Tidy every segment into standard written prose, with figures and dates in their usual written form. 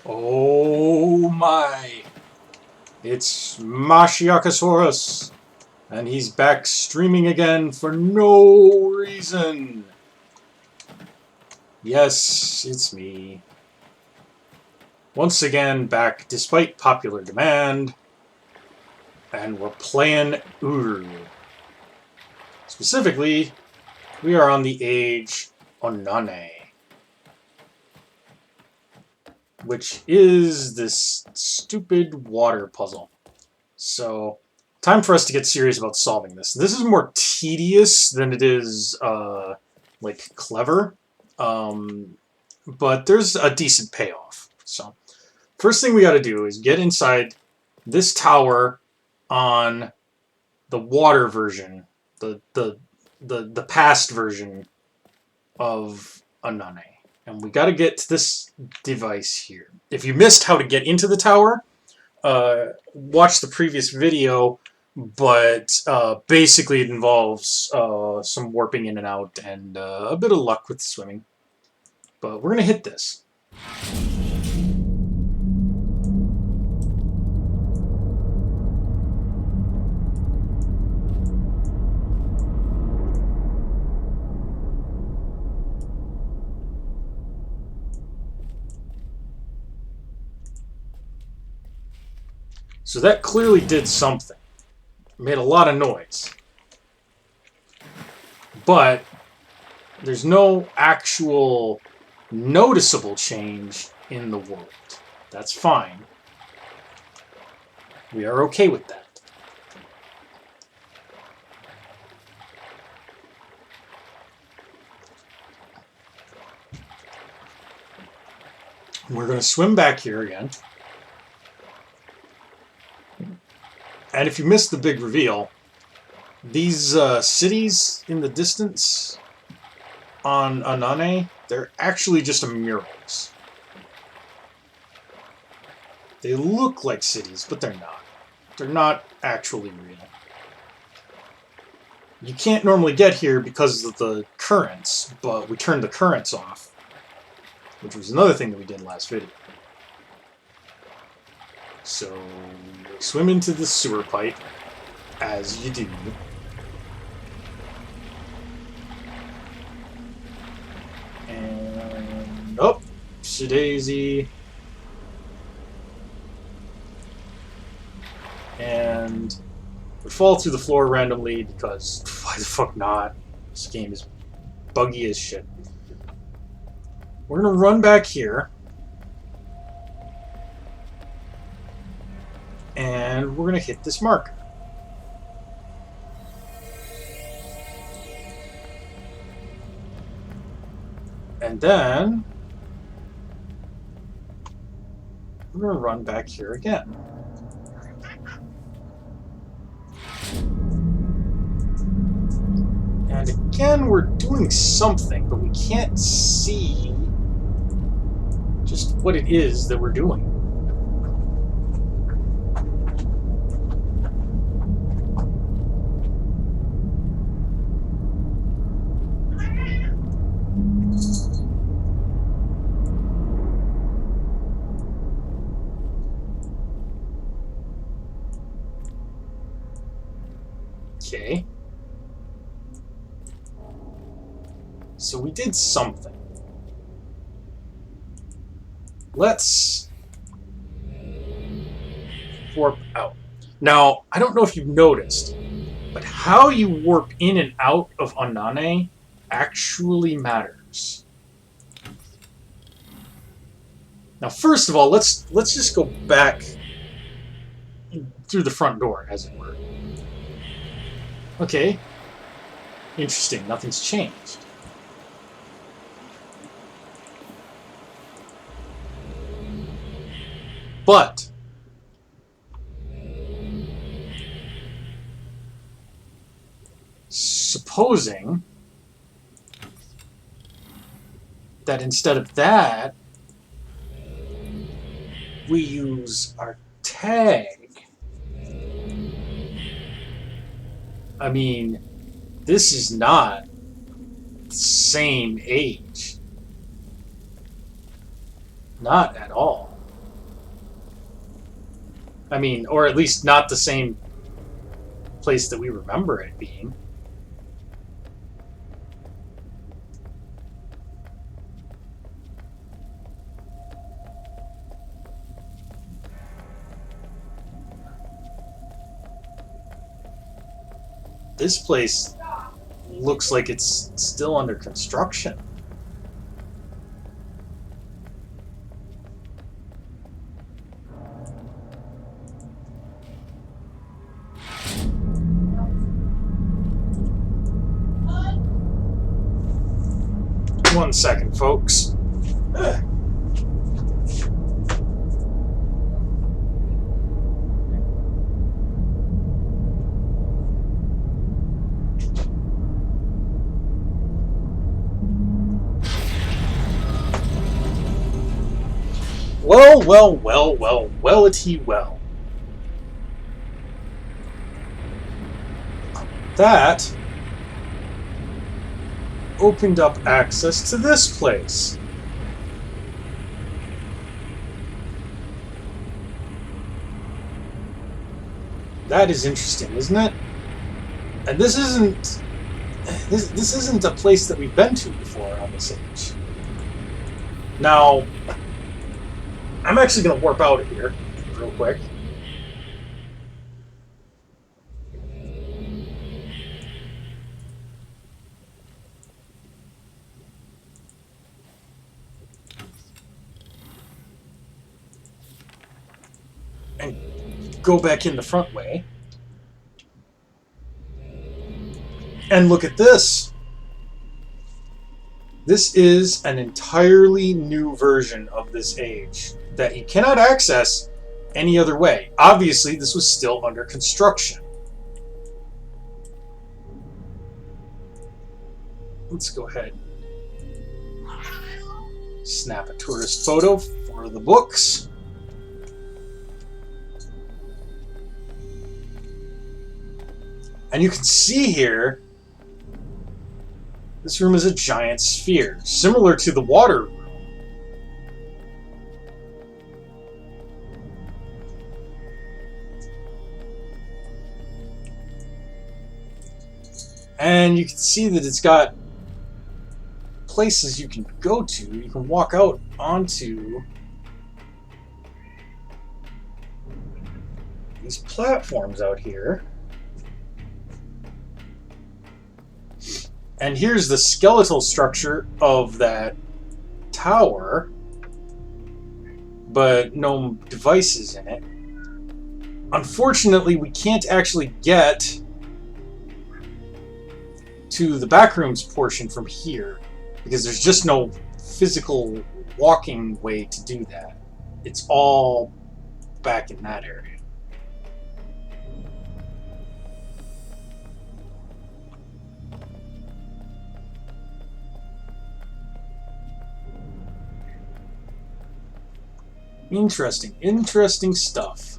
Oh my! It's Mashiakasaurus, and he's back streaming again for no reason. Yes, it's me. Once again, back despite popular demand, and we're playing Uru. Specifically, we are on the age Onane, which is this stupid water puzzle. So, time for us to get serious about solving this. This is more tedious than it is, like, clever. But there's a decent payoff. So, first thing we gotta do is get inside this tower on the water version, the past version of Onane. And we gotta get to this device here. If you missed how to get into the tower, watch the previous video, but basically it involves some warping in and out and a bit of luck with swimming. But we're going to hit this. So that clearly did something. It made a lot of noise. But there's no actual noticeable change in the world. That's fine. We are okay with that. We're going to swim back here again. And if you missed the big reveal, these cities in the distance on Onane, they're actually just murals. They look like cities, but they're not. They're not actually real. You can't normally get here because of the currents, but we turned the currents off, which was another thing that we did last video. So, swim into the sewer pipe, as you do. And, oh, Shadaisy. And we fall through the floor randomly because, why the fuck not? This game is buggy as shit. We're gonna run back here. And we're going to hit this marker. And then we're going to run back here again. And again, we're doing something, but we can't see just what it is that we're doing. Okay. So we did something. Let's warp out. Now, I don't know if you've noticed, but how you warp in and out of Onane actually matters. Now, first of all, let's just go back through the front door, as it were. Okay. Interesting. Nothing's changed. But supposing that instead of that, we use our tag. I mean, this is not the same age. Not at all. I mean, or at least not the same place that we remember it being. This place looks like it's still under construction. One second, folks. Well, well, well, well, well-a-tee well. That opened up access to this place. That is interesting, isn't it? And this isn't a place that we've been to before on this age. Now, I'm actually going to warp out of here real quick. And go back in the front way. And look at this. This is an entirely new version of this age that you cannot access any other way. Obviously, this was still under construction. Let's go ahead. Snap a tourist photo for the books. And you can see here, this room is a giant sphere, similar to the water room. And you can see that it's got places you can go to. You can walk out onto these platforms out here. And here's the skeletal structure of that tower, but no devices in it. Unfortunately, we can't actually get to the backrooms portion from here because there's just no physical walking way to do that. It's all back in that area. Interesting stuff.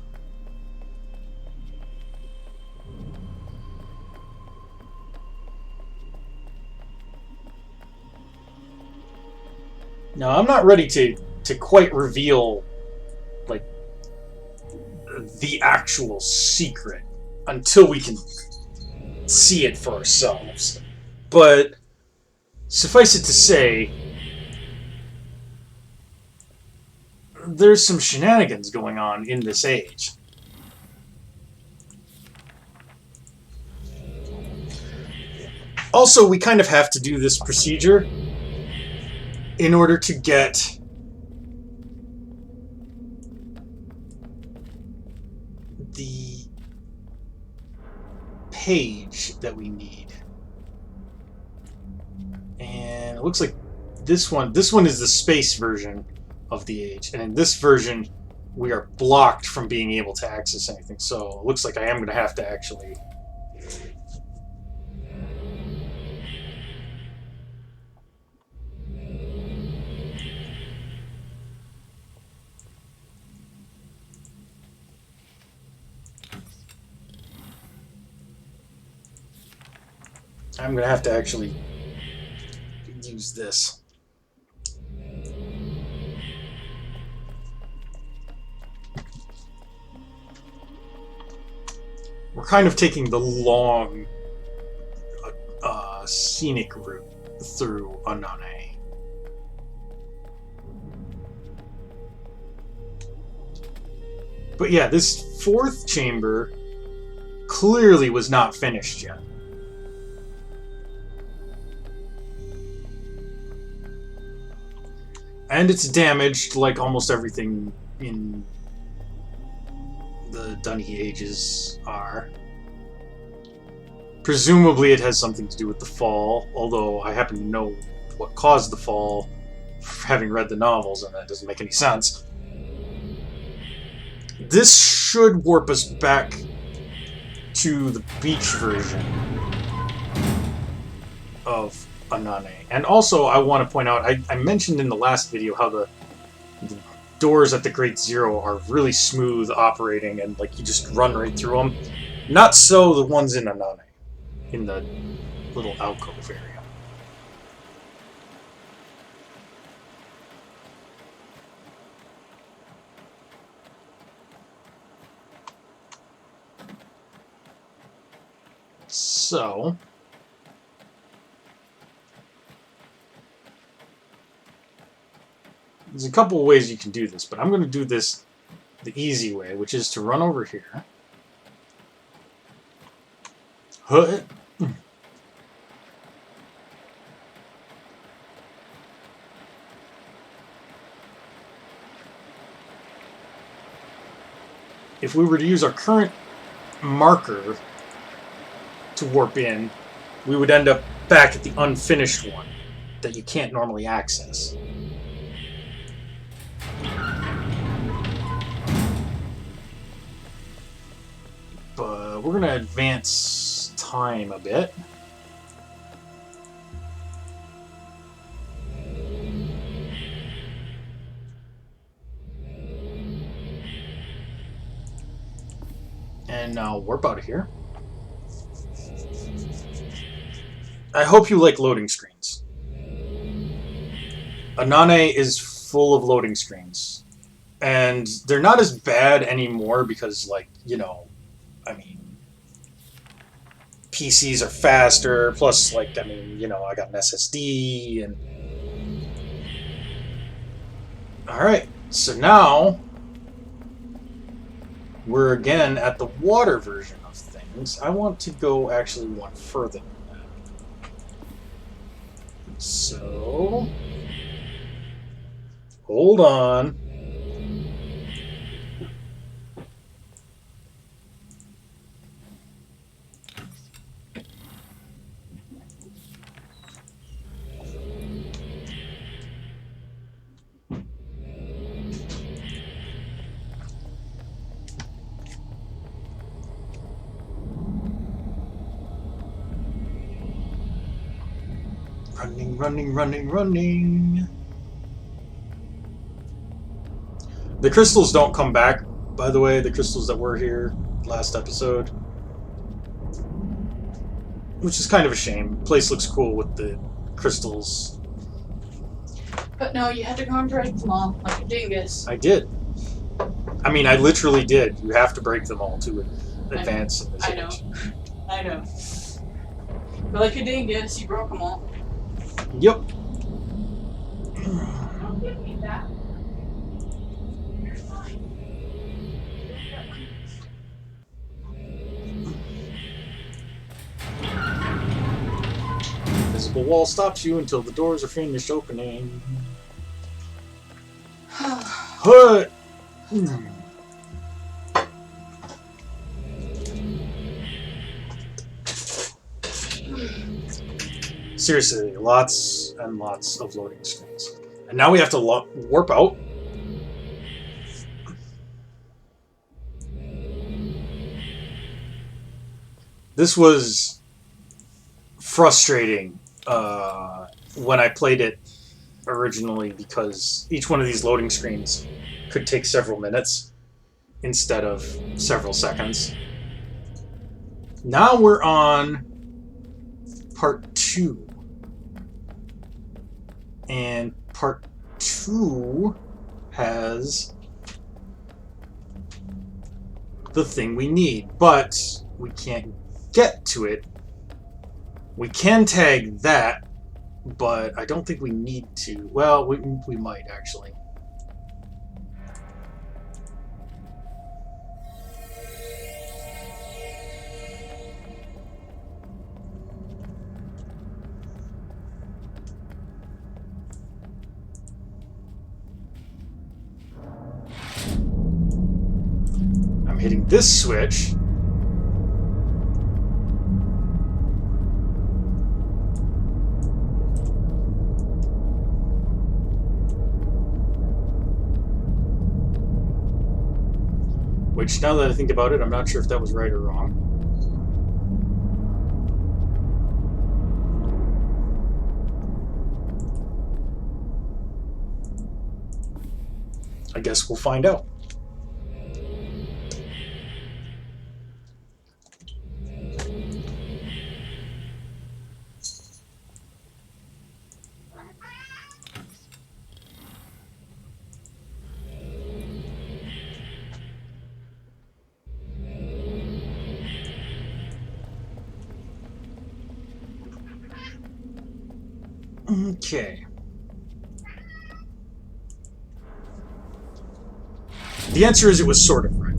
Now, I'm not ready to quite reveal, like, the actual secret until we can see it for ourselves. But suffice it to say, there's some shenanigans going on in this age. Also, we kind of have to do this procedure in order to get the page that we need. And it looks like this one is the space version of the age, and in this version we are blocked from being able to access anything, so it looks like I am going to have to actually use this. we're kind of taking the long, scenic route through Anane. But yeah, this fourth chamber clearly was not finished yet. And it's damaged like almost everything in the Dunny Ages are. Presumably it has something to do with the fall, although I happen to know what caused the fall, having read the novels, and that doesn't make any sense. This should warp us back to the beach version of Anane. And also, I want to point out, I mentioned in the last video how the doors at the Great Zero are really smooth operating, and like you just run right through them. Not so the ones in Anane, in the little alcove area. So, there's a couple of ways you can do this, but I'm going to do this the easy way, which is to run over here. If we were to use our current marker to warp in, we would end up back at the unfinished one that you can't normally access. But we're going to advance time a bit. And now warp out of here. I hope you like loading screens. Anane is full of loading screens. And they're not as bad anymore because, like, you know, I mean, PCs are faster, plus, like, I mean, you know, I got an SSD, and... Alright, so now we're again at the water version of things. I want to go actually one further than that. So, hold on. Running, running, running, running. The crystals don't come back, by the way, the crystals that were here last episode. Which is kind of a shame. The place looks cool with the crystals. But no, you had to go and break them all, like a dingus. I did. I mean, I literally did. You have to break them all to advance in this age. I know. But like a dingus, you broke them all. Yep. Don't give me that. You're fine. Invisible wall stops you until the doors are finished opening. Hut! Seriously, lots and lots of loading screens. And now we have to warp out. This was frustrating when I played it originally because each one of these loading screens could take several minutes instead of several seconds. Now we're on part 2. And part 2 has the thing we need, but we can't get to it. We can tag that, but I don't think we need to. Well, we might actually. I'm hitting this switch. Which, now that I think about it, I'm not sure if that was right or wrong. I guess we'll find out. Okay. The answer is it was sort of right.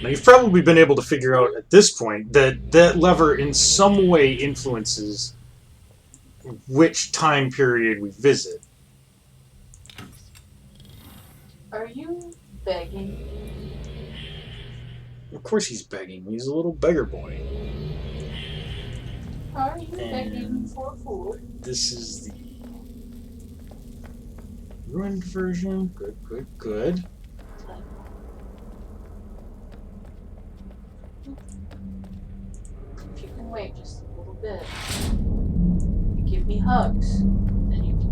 Now, you've probably been able to figure out at this point that that lever in some way influences which time period we visit. Are you begging? Of course he's begging. He's a little beggar boy. Are you begging for food? This is the ruined version. Good, good, good. If you can wait just a little bit, you give me hugs, then you can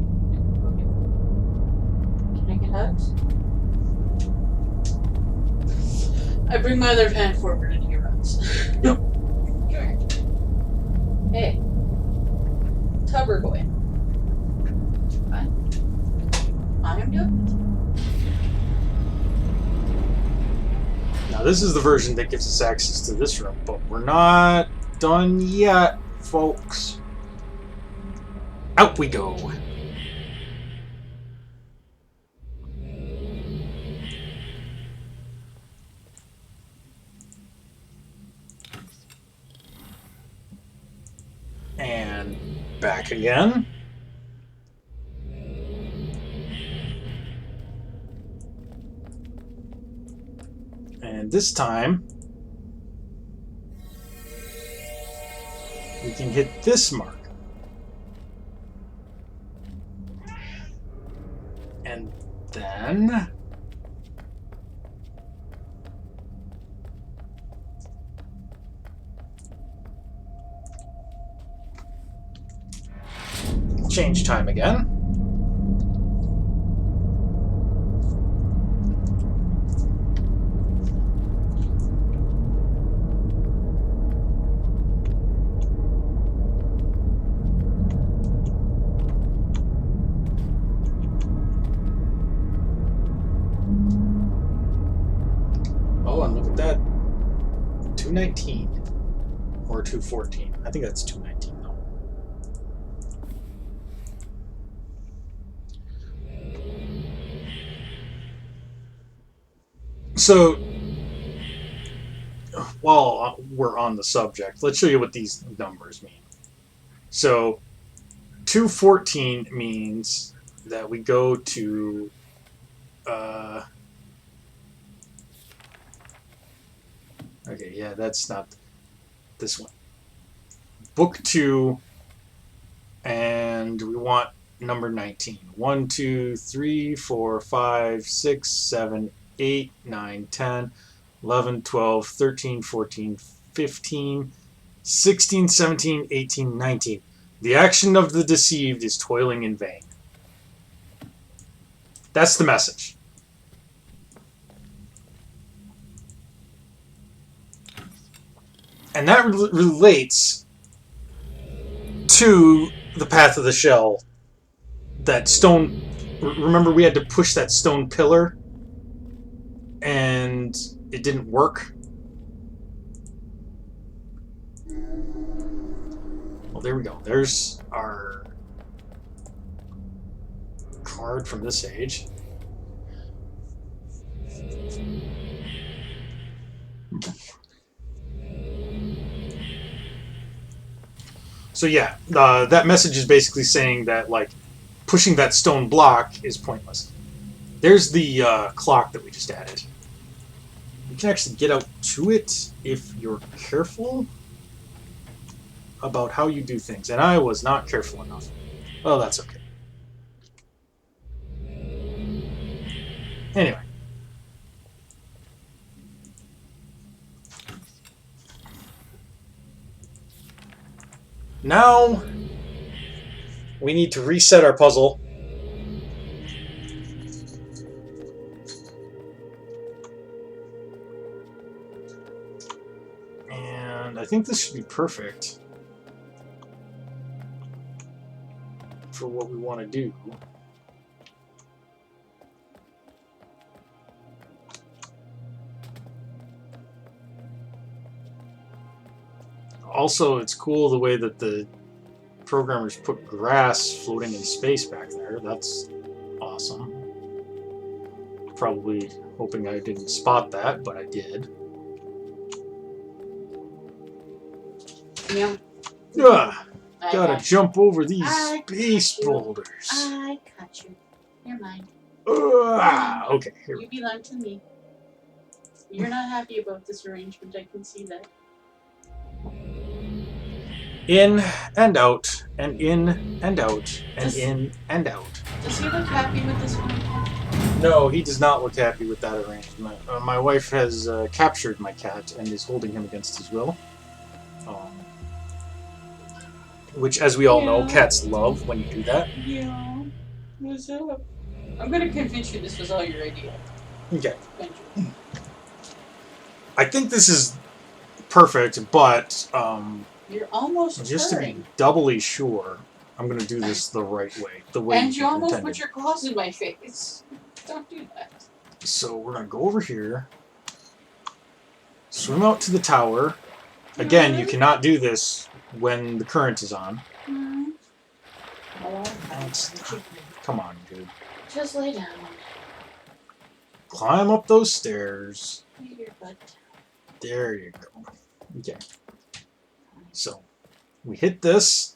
go get food. Can I get hugs? I bring my other hand forward and he runs. Yep. Come here. Hey. Tubber boy. Fine. I am doing Now this is the version that gives us access to this room, but we're not done yet, folks. Out we go. And back again. And this time, we can hit this mark. And then... change time again. Oh, and look at that. 219 or 214. I think that's 219 though. So, while we're on the subject, let's show you what these numbers mean. So, 214 means that we go to okay, yeah, that's not this one. Book 2, and we want number 19. 1, 2, 3, 4, 5, 6, 7, 8, 9, 10, 11, 12, 13, 14, 15, 16, 17, 18, 19. The action of the deceived is toiling in vain. That's the message. And that relates to the Path of the Shell. That stone... Remember we had to push that stone pillar? And it didn't work? Well, there we go. There's our card from this age. So yeah, that message is basically saying that, like, pushing that stone block is pointless. There's the clock that we just added. You can actually get out to it if you're careful about how you do things. And I was not careful enough. Well, that's okay. Anyway. Now, we need to reset our puzzle. And I think this should be perfect for what we want to do. Also, it's cool the way that the programmers put grass floating in space back there. That's awesome. Probably hoping I didn't spot that, but I did. Yeah. Gotta jump over these space boulders. I caught you. You're mine. Okay, here You belong to me. You're not happy about this arrangement, I can see that. in and out, and in and out, and in and out. Does he look happy with this one? No, he does not look happy with that arrangement. My wife has captured my cat and is holding him against his will. Which, as we all know, cats love when you do that. Yeah. What's up? I'm gonna convince you this was all your idea. Okay. I think this is perfect, but you're almost just to be purring. doubly sure, I'm gonna do this the right way. The way And you almost intended. put your claws in my face. Don't do that. So we're gonna go over here, swim out to the tower. Again, you cannot do this when the current is on. Come on, dude. Just lay down. Climb up those stairs. Lay your butt. There you go. Okay. So, we hit this.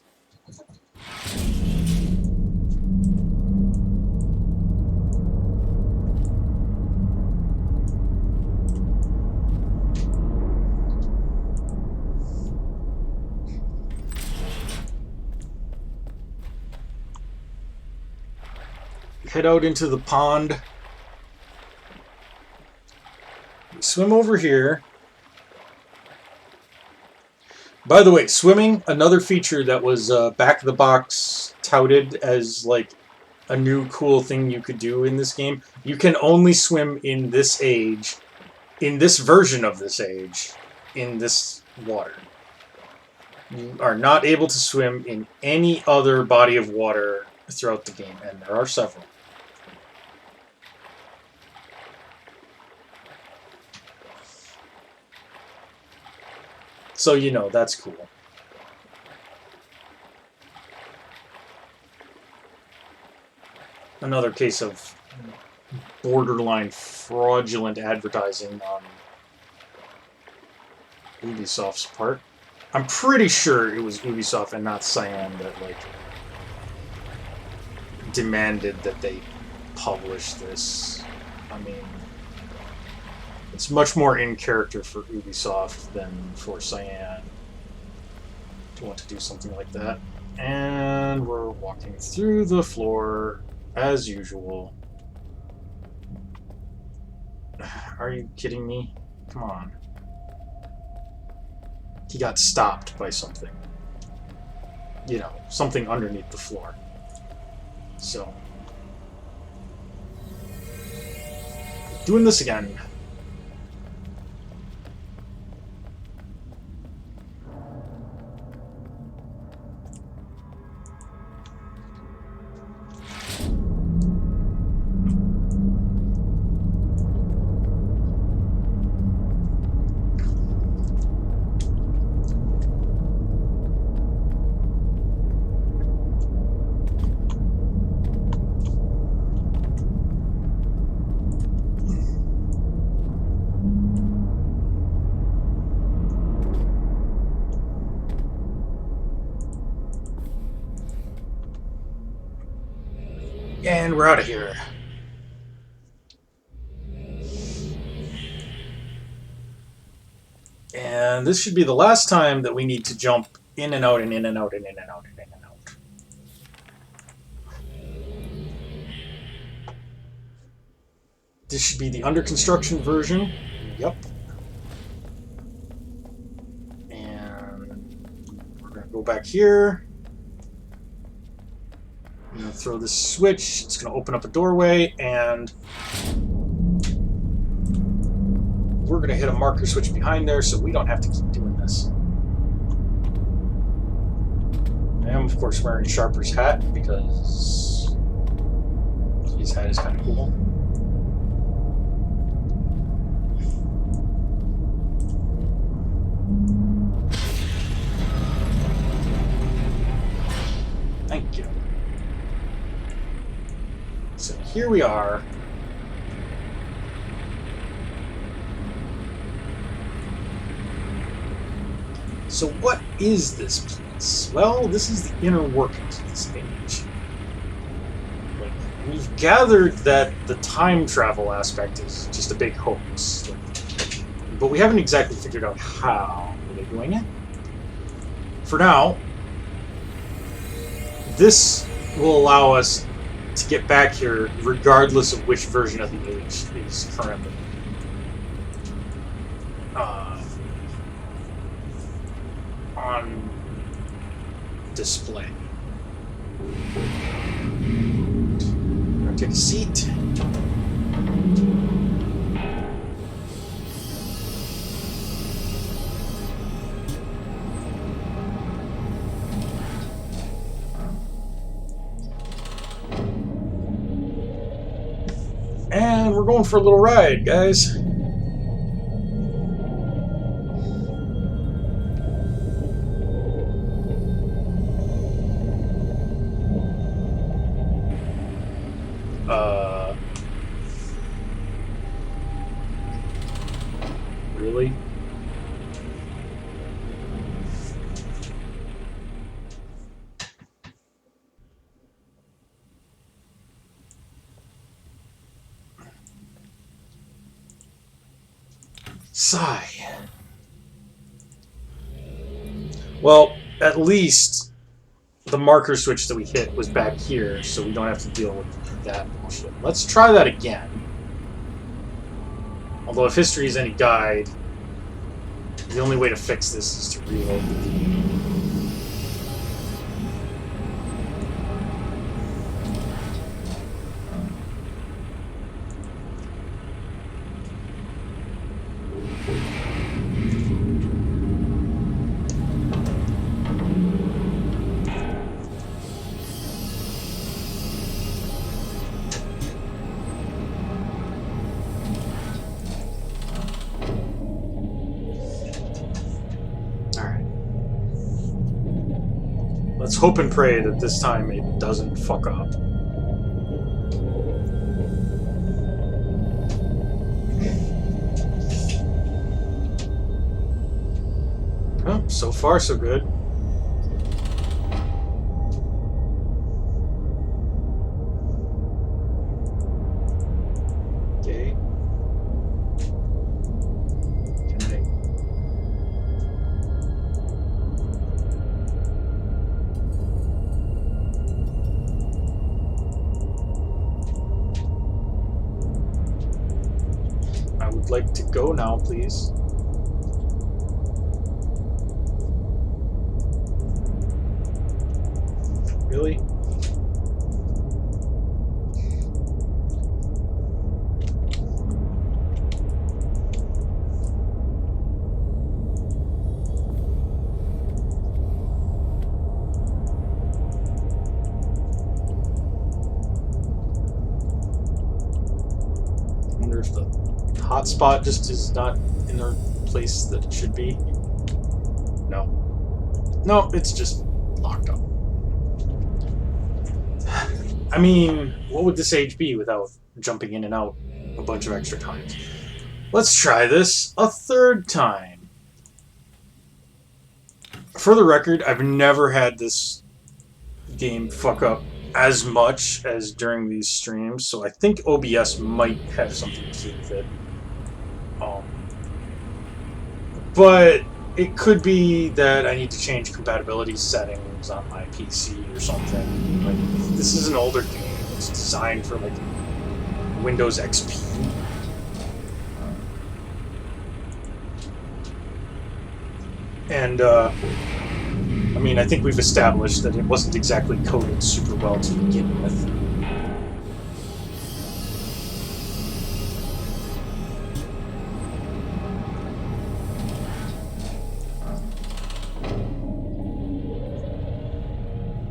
Head out into the pond. Swim over here. By the way, swimming, another feature that was back of the box touted as like a new cool thing you could do in this game. You can only swim in this age, in this version of this age, in this water. You are not able to swim in any other body of water throughout the game, and there are several. So, you know, that's cool. Another case of borderline fraudulent advertising on Ubisoft's part. I'm pretty sure it was Ubisoft and not Cyan that, like, demanded that they publish this. I mean, it's much more in character for Ubisoft than for Cyan to want to do something like that. And we're walking through the floor as usual. Are you kidding me? Come on. he got stopped by something. You know, something underneath the floor. So, doing this again. And we're out of here. And this should be the last time that we need to jump in and out and in and out and in and out and in and out. This should be the under construction version. Yep. And we're going to go back here. I'm going to throw this switch. It's going to open up a doorway, and we're going to hit a marker switch behind there so we don't have to keep doing this. I am, of course, wearing Sharper's hat because his hat is kind of cool. Thank you. So here we are. So what is this place? Well, this is the inner workings of this age. Like, we've gathered that the time travel aspect is just a big hoax. But we haven't exactly figured out how they're doing it. For now, this will allow us to get back here regardless of which version of the age is currently on display. I'm gonna take a seat. And we're going for a little ride, guys. Really? Sigh. Well, at least the marker switch that we hit was back here, so we don't have to deal with that bullshit. Let's try that again. Although if history is any guide, the only way to fix this is to reload the game. Let's hope and pray that this time it doesn't fuck up. Oh, so far so good. Okay. I would like to go now, please. Really? I wonder if the hotspot just is not in the place that it should be. No. No, it's just locked up. I mean, what would this age be without jumping in and out a bunch of extra times? Let's try this a third time. For the record, I've never had this game fuck up as much as during these streams, so I think OBS might have something to do with it. But it could be that I need to change compatibility settings on my PC or something. Like, this is an older game. It's designed for like Windows XP. And I mean, I think we've established that it wasn't exactly coded super well to begin with.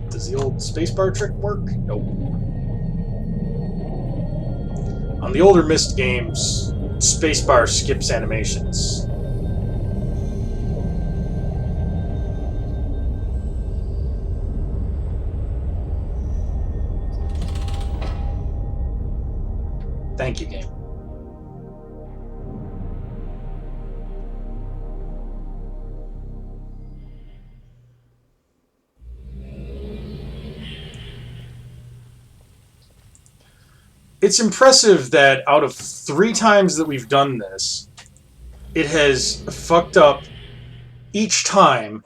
Does the old spacebar trick work? Nope. On the older Myst games, spacebar skips animations. Thank you, game. It's impressive that out of 3 times that we've done this, it has fucked up each time,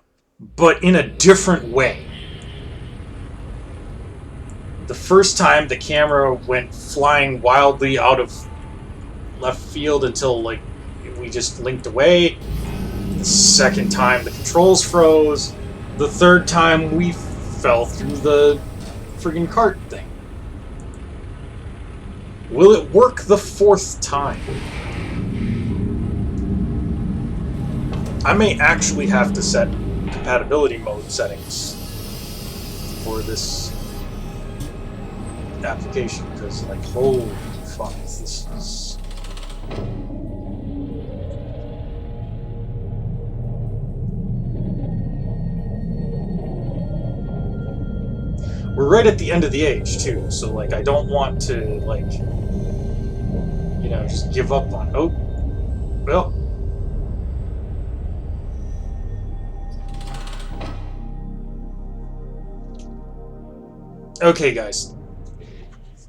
but in a different way. The first time, the camera went flying wildly out of left field until, like, we just linked away. The second time, the controls froze. The third time, we fell through the friggin' cart thing. Will it work the 4th time? I may actually have to set compatibility mode settings for this application, because, like, holy fuck, this is... We're right at the end of the age, too, so, like, I don't want to, like, you know, just give up on... Oh, well... Okay, guys.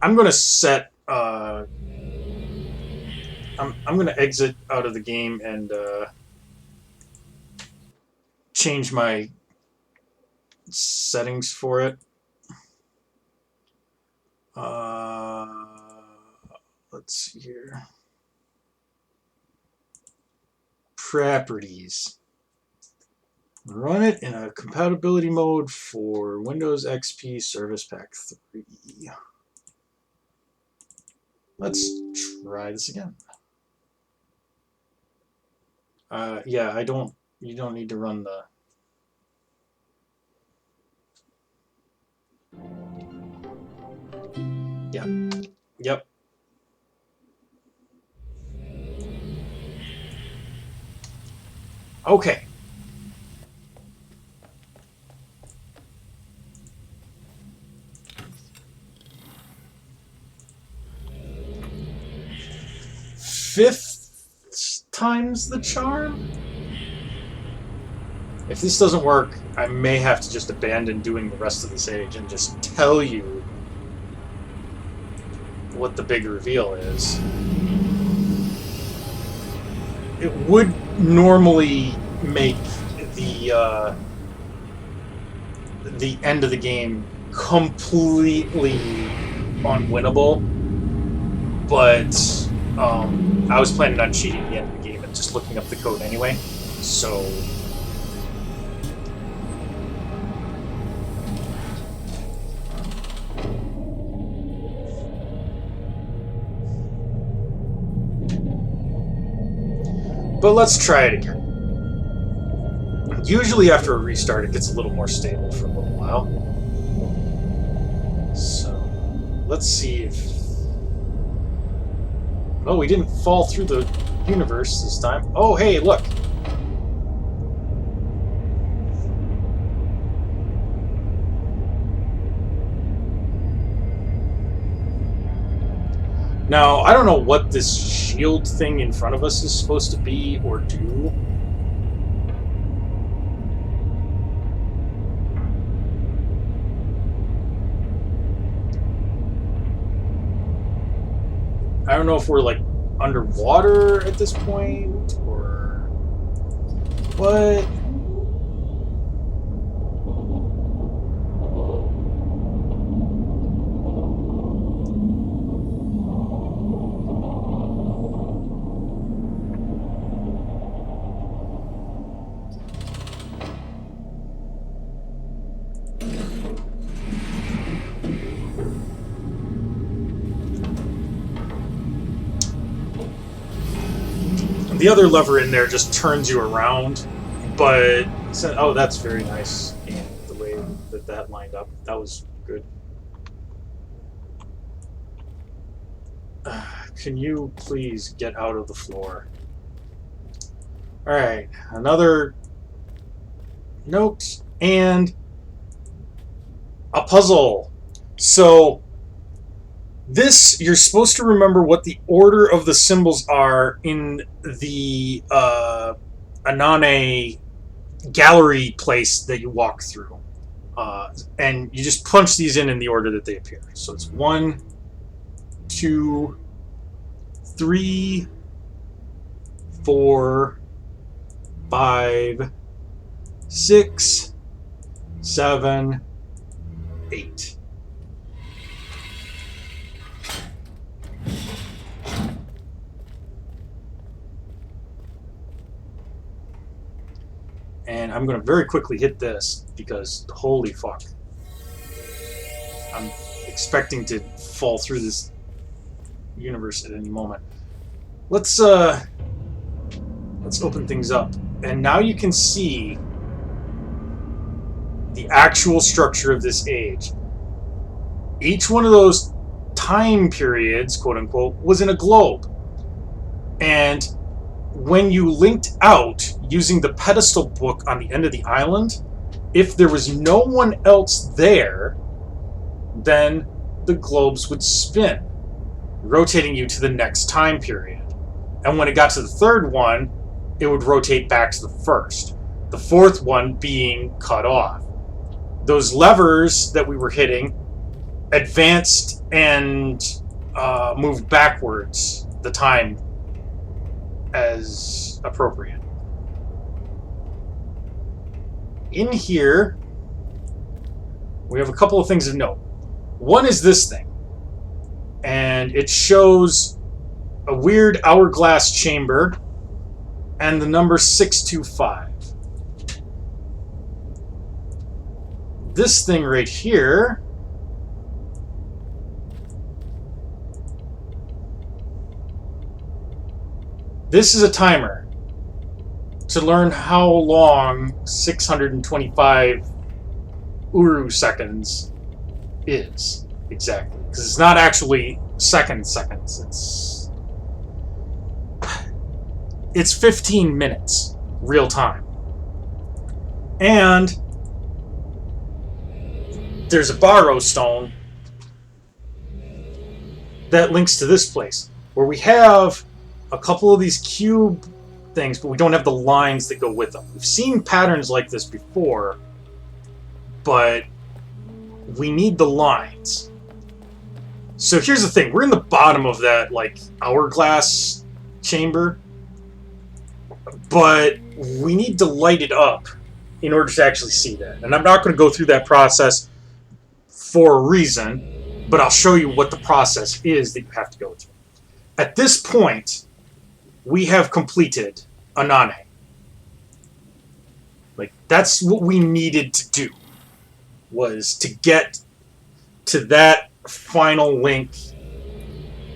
I'm gonna set, I'm gonna exit out of the game and, change my settings for it. Let's see here. Properties. Run it in a compatibility mode for Windows XP Service Pack 3. Let's try this again. Yeah, you don't need to run the... Yeah. Yep. Okay. Fifth time's the charm? If this doesn't work, I may have to just abandon doing the rest of the stage and just tell you what the big reveal is. It would normally make the end of the game completely unwinnable, but I was planning on cheating the end of the game and just looking up the code anyway, so... But let's try it again. Usually after a restart, it gets a little more stable for a little while. So, let's see if... Oh, we didn't fall through the universe this time. Oh, hey, look! Now, I don't know what this shield thing in front of us is supposed to be or do. I don't know if we're, like, underwater at this point, or what? The other lever in there just turns you around, but... Oh, that's very nice, and the way that that lined up. That was good. Can you please get out of the floor? Alright, another note, and a puzzle. So... This, you're supposed to remember what the order of the symbols are in the Anane gallery place that you walk through. And you just punch these in the order that they appear. So it's 1, 2, 3, 4, 5, 6, 7, 8. And I'm going to very quickly hit this, because holy fuck. I'm expecting to fall through this universe at any moment. Let's open things up. And now you can see the actual structure of this age. Each one of those time periods, quote unquote, was in a globe. And when you linked out using the pedestal book on the end of the island, if there was no one else there, then the globes would spin, rotating you to the next time period. And when it got to the third one, it would rotate back to the first. The fourth one being cut off. Those levers that we were hitting advanced and moved backwards the time as appropriate. In here, we have a couple of things of note. One is this thing, and it shows a weird hourglass chamber and the number 625. This thing right here this is a timer to learn how long 625 Uru seconds is exactly. Because it's not actually seconds. It's 15 minutes real time. And there's a Barrow stone that links to this place where we have a couple of these cube things, but we don't have the lines that go with them. We've seen patterns like this before, but we need the lines. So here's the thing. We're in the bottom of that, like, hourglass chamber, but we need to light it up in order to actually see that. And I'm not going to go through that process for a reason, but I'll show you what the process is that you have to go through. At this point, we have completed Anane. Like, that's what we needed to do, was to get to that final link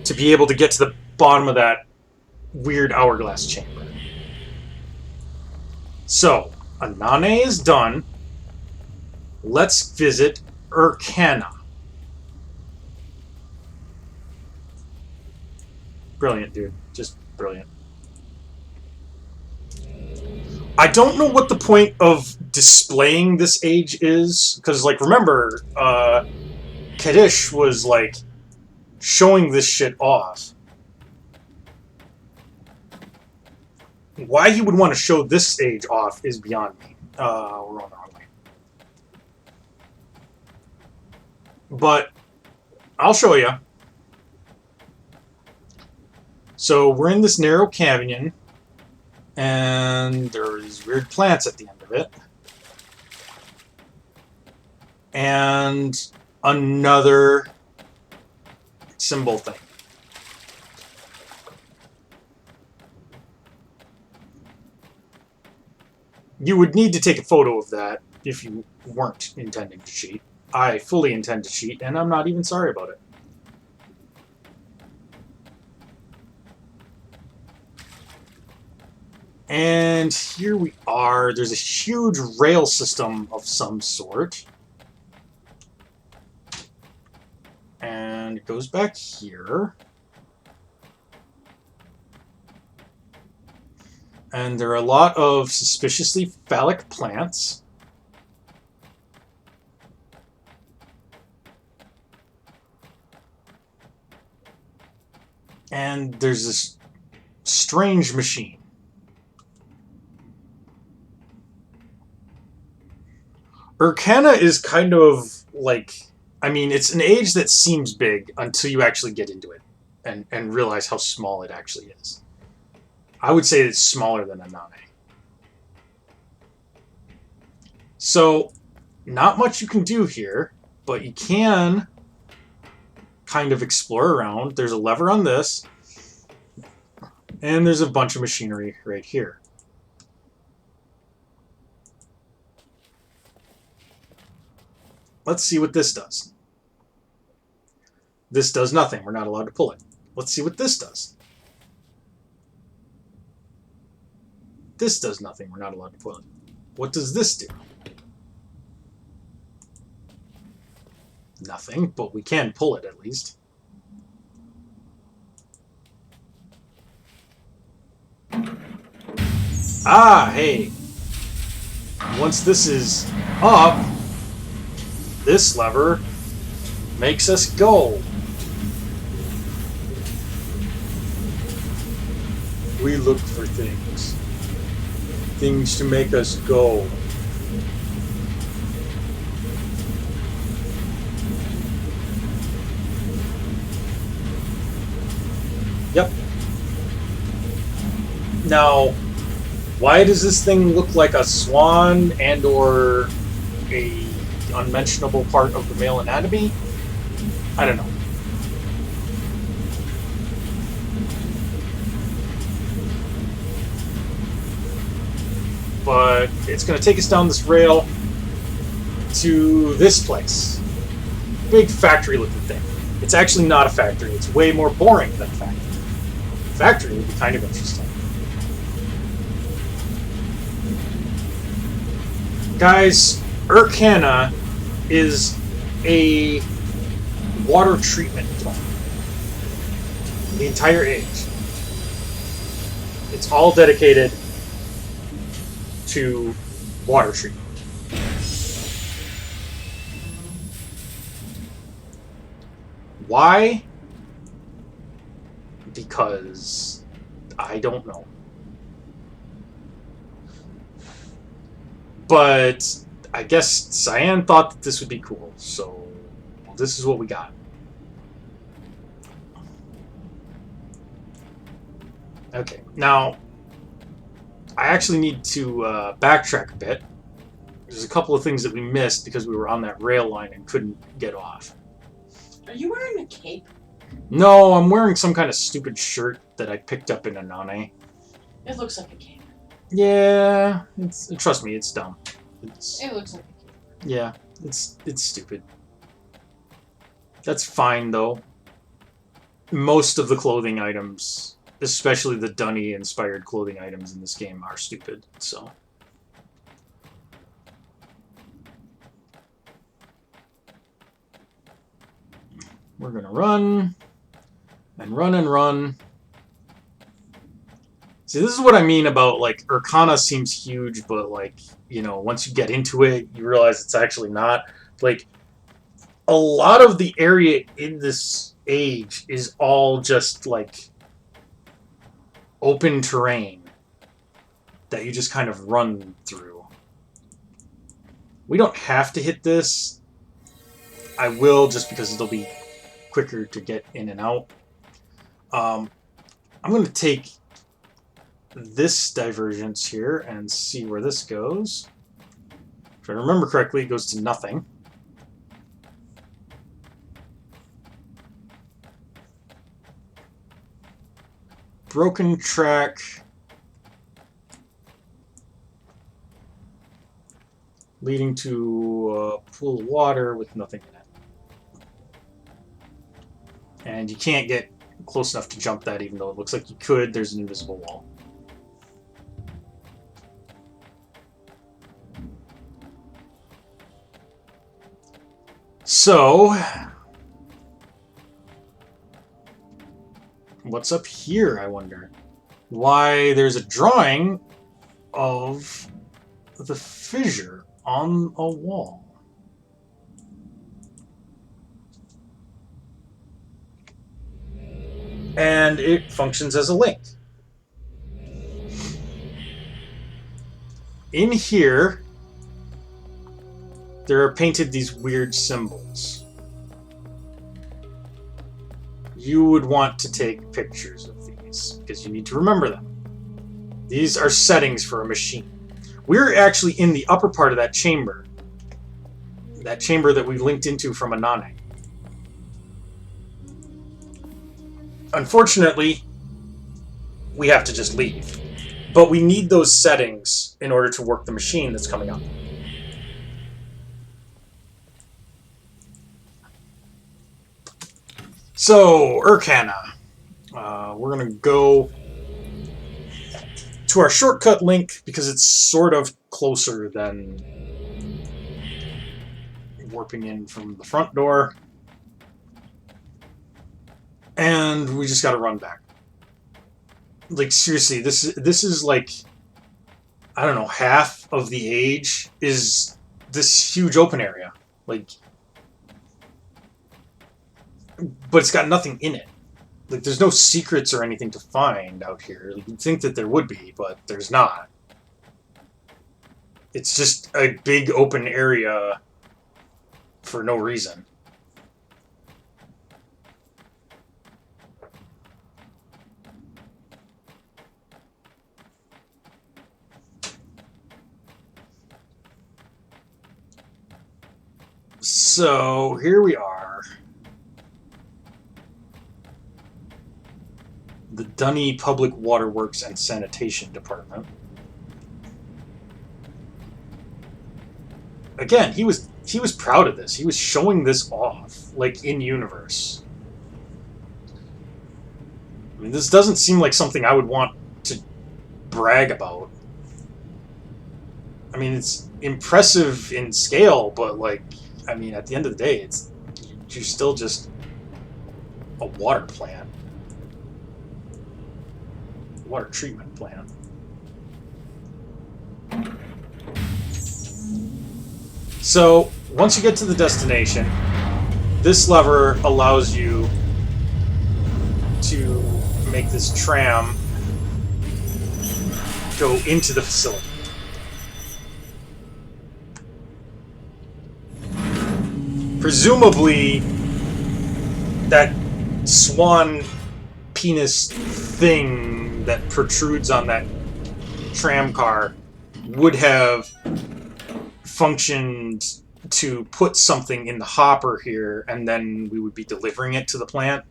to be able to get to the bottom of that weird hourglass chamber. So, Anane is done. Let's visit Urkana. Brilliant, dude. Just brilliant. I don't know what the point of displaying this age is, because, like, remember, Kadish was, like, showing this shit off. Why he would want to show this age off is beyond me. We're on the wrong way. But I'll show you. So we're in this narrow canyon, and there are these weird plants at the end of it. And another symbol thing. You would need to take a photo of that if you weren't intending to cheat. I fully intend to cheat, and I'm not even sorry about it. And here we are. There's a huge rail system of some sort. And it goes back here. And there are a lot of suspiciously phallic plants. And there's this strange machine. Urkana is kind of like, I mean, it's an age that seems big until you actually get into it and realize how small it actually is. I would say it's smaller than Anane. So, not much you can do here, but you can kind of explore around. There's a lever on this, and there's a bunch of machinery right here. Let's see what this does. This does nothing. We're not allowed to pull it. Let's see what this does. This does nothing. We're not allowed to pull it. What does this do? Nothing, but we can pull it at least. Ah, hey. Once this is up, this lever makes us go. We look for things. Things to make us go. Yep. Now, why does this thing look like a swan and or a unmentionable part of the male anatomy? I don't know. But it's going to take us down this rail to this place. Big factory-looking thing. It's actually not a factory. It's way more boring than a factory. A factory would be kind of interesting. Guys, Urkana is a water treatment plant. The entire age. It's all dedicated to water treatment. Why? Because I don't know. But I guess Cyan thought that this would be cool, so this is what we got. Okay, now I actually need to backtrack a bit. There's a couple of things that we missed because we were on that rail line and couldn't get off. Are you wearing a cape? No, I'm wearing some kind of stupid shirt that I picked up in Anane. It looks like a cape. Yeah, trust me, it's dumb. It looks like a cape. Yeah, it's stupid. That's fine though. Most of the clothing items, especially the Dunny-inspired clothing items in this game, are stupid. So We're gonna run and run and run. See, this is what I mean about, like, Urkana seems huge, but, like, you know, once you get into it, you realize it's actually not. Like, a lot of the area in this age is all just, like, open terrain that you just kind of run through. We don't have to hit this. I will, just because it'll be quicker to get in and out. I'm going to take this divergence here and see where this goes. If I remember correctly, it goes to nothing. Broken track. Leading to a pool of water with nothing in it. And you can't get close enough to jump that, even though it looks like you could. There's an invisible wall. So, what's up here, I wonder? Why, there's a drawing of the fissure on a wall. And it functions as a link. In here, there are painted these weird symbols. You would want to take pictures of these, because you need to remember them. These are settings for a machine. We're actually in the upper part of that chamber. That chamber that we linked into from Anane. Unfortunately, we have to just leave. But we need those settings in order to work the machine that's coming up. So, Urkana. We're going to go to our shortcut link because it's sort of closer than warping in from the front door. And we just got to run back. Like, seriously, this is like, I don't know, half of the age is this huge open area. Like, but it's got nothing in it. Like, there's no secrets or anything to find out here. You'd think that there would be, but there's not. It's just a big open area for no reason. So, here we are. The Dunny Public Waterworks and Sanitation Department. Again, he was proud of this. He was showing this off, like, in universe. I mean, this doesn't seem like something I would want to brag about. I mean, it's impressive in scale, but, like, I mean, at the end of the day, you're still just a water plant. Water treatment plant. So, once you get to the destination, this lever allows you to make this tram go into the facility. Presumably, that swan penis thing that protrudes on that tram car would have functioned to put something in the hopper here, and then we would be delivering it to the plant.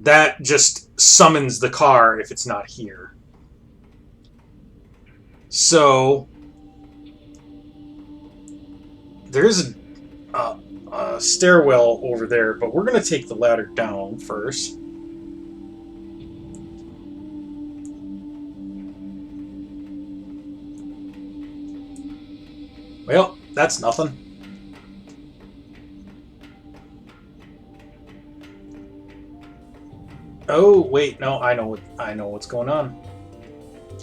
That just summons the car if it's not here. So there's a stairwell over there, but we're going to take the ladder down first. Well, that's nothing. Oh wait, no, I know what's going on.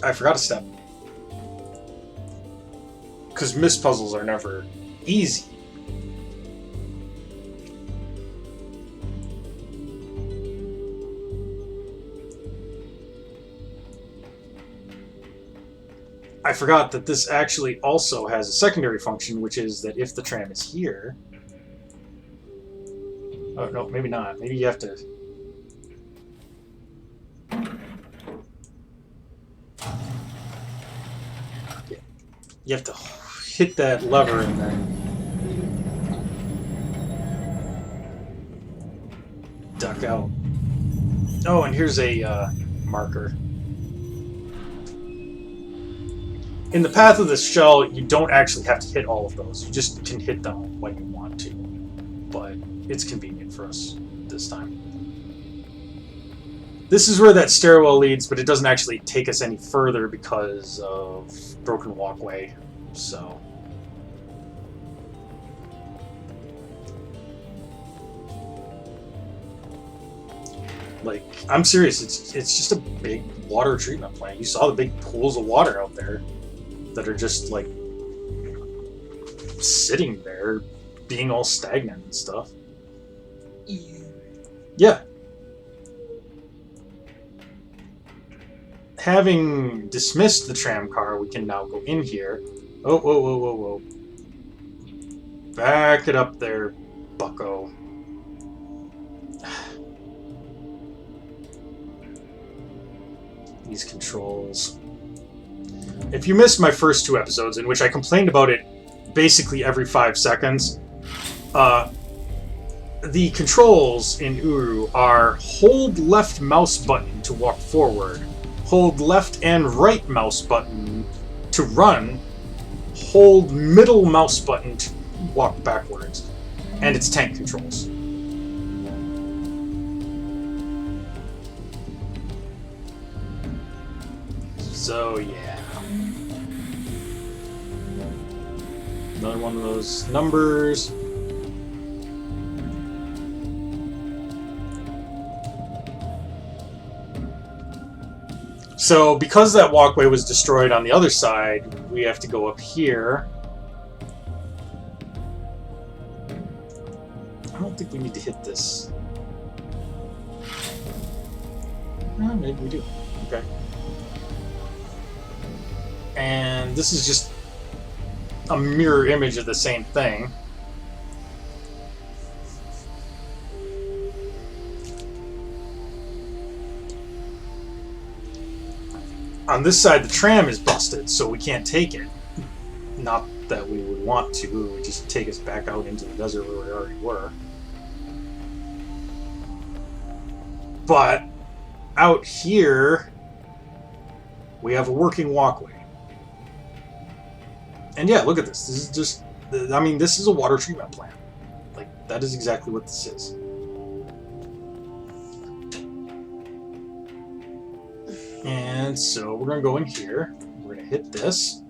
I forgot a step. Because mist puzzles are never easy. I forgot that this actually also has a secondary function, which is that if the tram is here... Oh, no, maybe not. Maybe you have to... Yeah. You have to hit that lever and then... duck out. Oh, and here's a marker. In the path of this shell, you don't actually have to hit all of those. You just can hit them when you want to. But it's convenient for us this time. This is where that stairwell leads, but it doesn't actually take us any further because of broken walkway. So... like, I'm serious, it's just a big water treatment plant. You saw the big pools of water out there that are just, like, sitting there, being all stagnant and stuff. Yeah. Having dismissed the tram car, we can now go in here. Oh, whoa, whoa, whoa, whoa. Back it up there, bucko. These controls. If you missed my first 2 episodes, in which I complained about it basically every 5 seconds, the controls in Uru are hold left mouse button to walk forward, hold left and right mouse button to run, hold middle mouse button to walk backwards, and it's tank controls. So yeah, another one of those numbers. So because that walkway was destroyed on the other side, we have to go up here. I don't think we need to hit this. Maybe we do. Okay. And this is just a mirror image of the same thing. On this side, the tram is busted, so we can't take it. Not that we would want to, it would just take us back out into the desert where we already were. But out here, we have a working walkway. And yeah, look at this. This is just, I mean, this is a water treatment plant. Like, that is exactly what this is. And so we're going to go in here. We're going to hit this.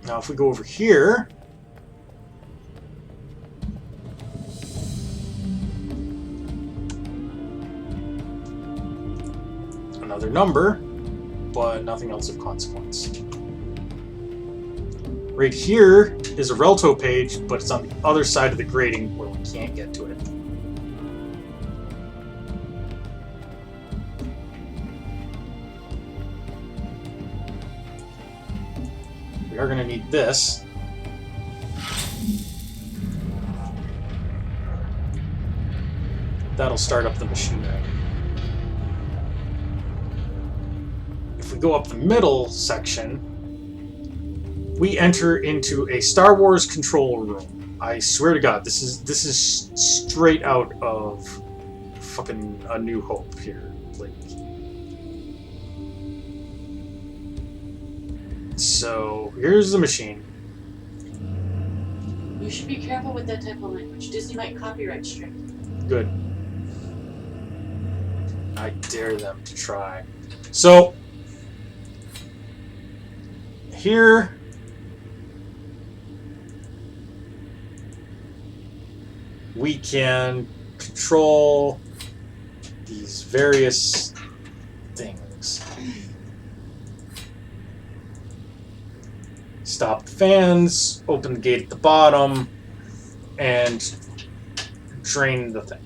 Now if we go over here, another number, but nothing else of consequence. Right here is a Relto page, but it's on the other side of the grating where we can't get to it. We are going to need this. That'll start up the machinery. If we go up the middle section, we enter into a Star Wars control room. I swear to God, this is straight out of fucking A New Hope here. Like, so here's the machine. You should be careful with that type of language. Disney might copyright strike. Good. I dare them to try. So here we can control these various things. Stop the fans, open the gate at the bottom, and drain the thing.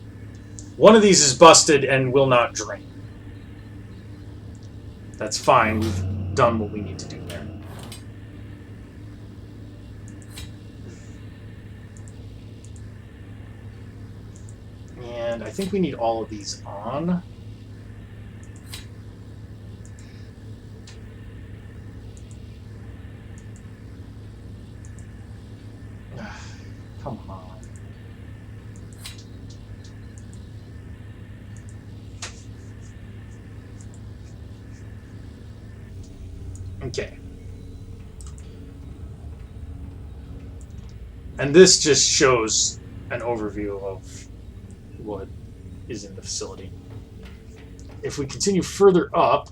One of these is busted and will not drain. That's fine, we've done what we need to do there. And I think we need all of these on. Come on. Okay. And this just shows an overview of what is in the facility. If we continue further up,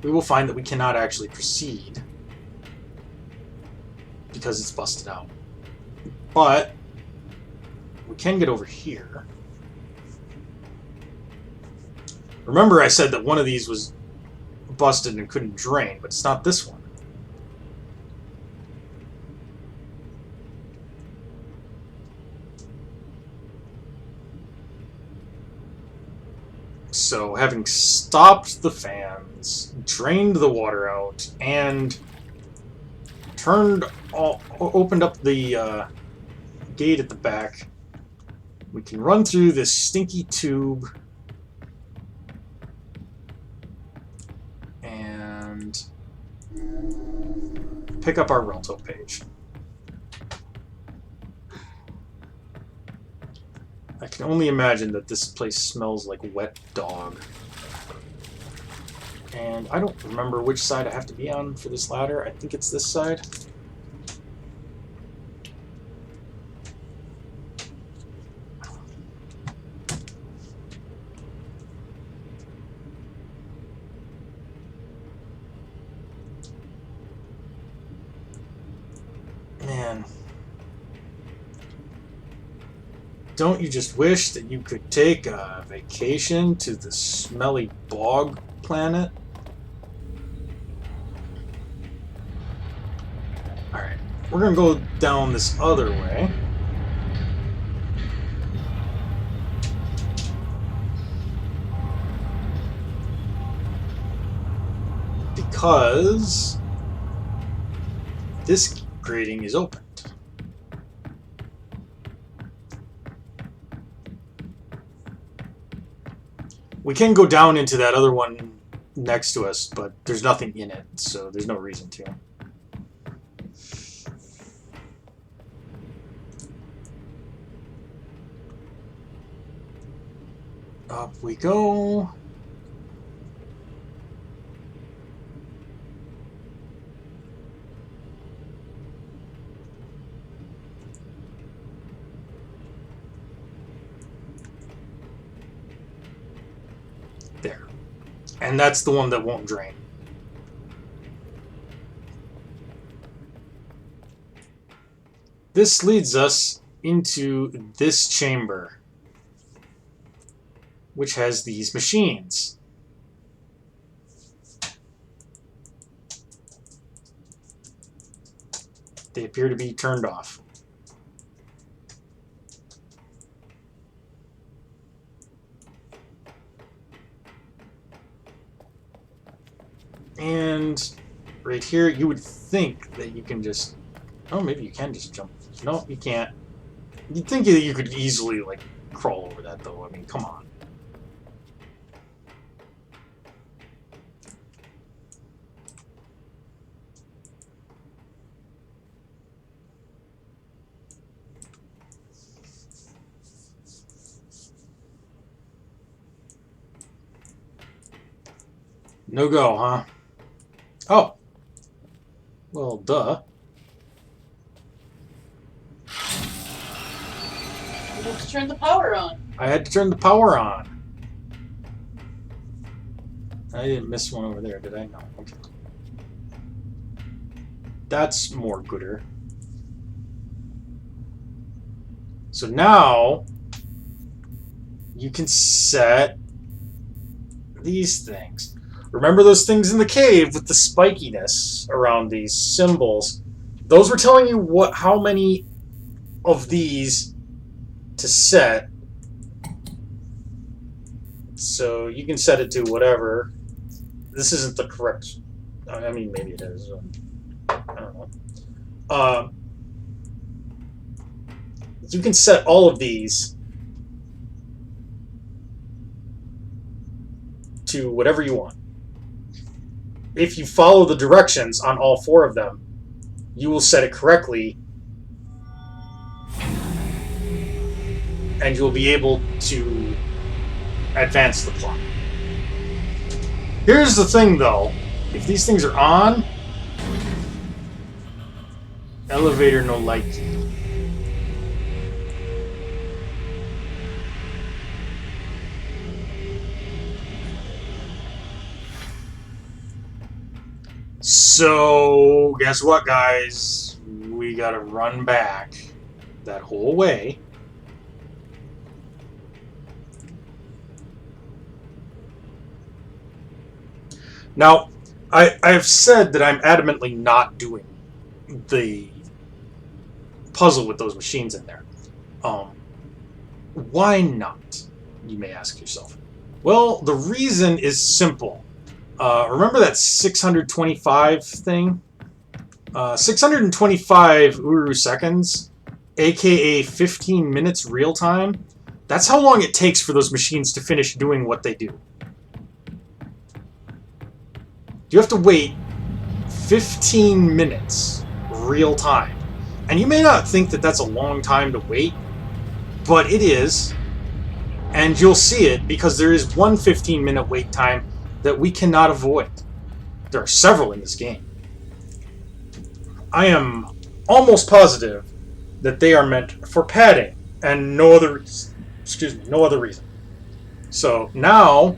we will find that we cannot actually proceed because it's busted out. But we can get over here. Remember I said that one of these was busted and couldn't drain, but it's not this one. So, having stopped the fans, drained the water out, and opened up the gate at the back, we can run through this stinky tube and pick up our Relto page. I can only imagine that this place smells like wet dog. And I don't remember which side I have to be on for this ladder. I think it's this side. Man. Don't you just wish that you could take a vacation to the smelly bog planet? Alright, we're gonna go down this other way. Because this grating is opened. We can go down into that other one next to us, but there's nothing in it, so there's no reason to. Up we go. There. And that's the one that won't drain. This leads us into this chamber, which has these machines. They appear to be turned off. And right here, you would think that you can just... Oh, maybe you can just jump. No, you can't. You'd think that you could easily, like, crawl over that, though. I mean, come on. No go, huh? Oh. Well, duh. You have to turn the power on. I had to turn the power on. I didn't miss one over there, did I? No. Okay. That's more gooder. So now you can set these things. Remember those things in the cave with the spikiness around these symbols? Those were telling you how many of these to set. So you can set it to whatever. This isn't the correct. I mean, maybe it is. I don't know. You can set all of these to whatever you want. If you follow the directions on all 4 of them, you will set it correctly, and you'll be able to advance the plot. Here's the thing, though. If these things are on, elevator no light. So, guess what, guys? We gotta run back that whole way. Now, I've said that I'm adamantly not doing the puzzle with those machines in there. Why not? You may ask yourself. Well, the reason is simple. Remember that 625 thing? 625 Uru seconds, aka 15 minutes real time. That's how long it takes for those machines to finish doing what they do. You have to wait 15 minutes real time. And you may not think that that's a long time to wait, but it is. And you'll see it because there is one 15-minute wait time that we cannot avoid. There are several in this game. I am almost positive that they are meant for padding and no other reason. So now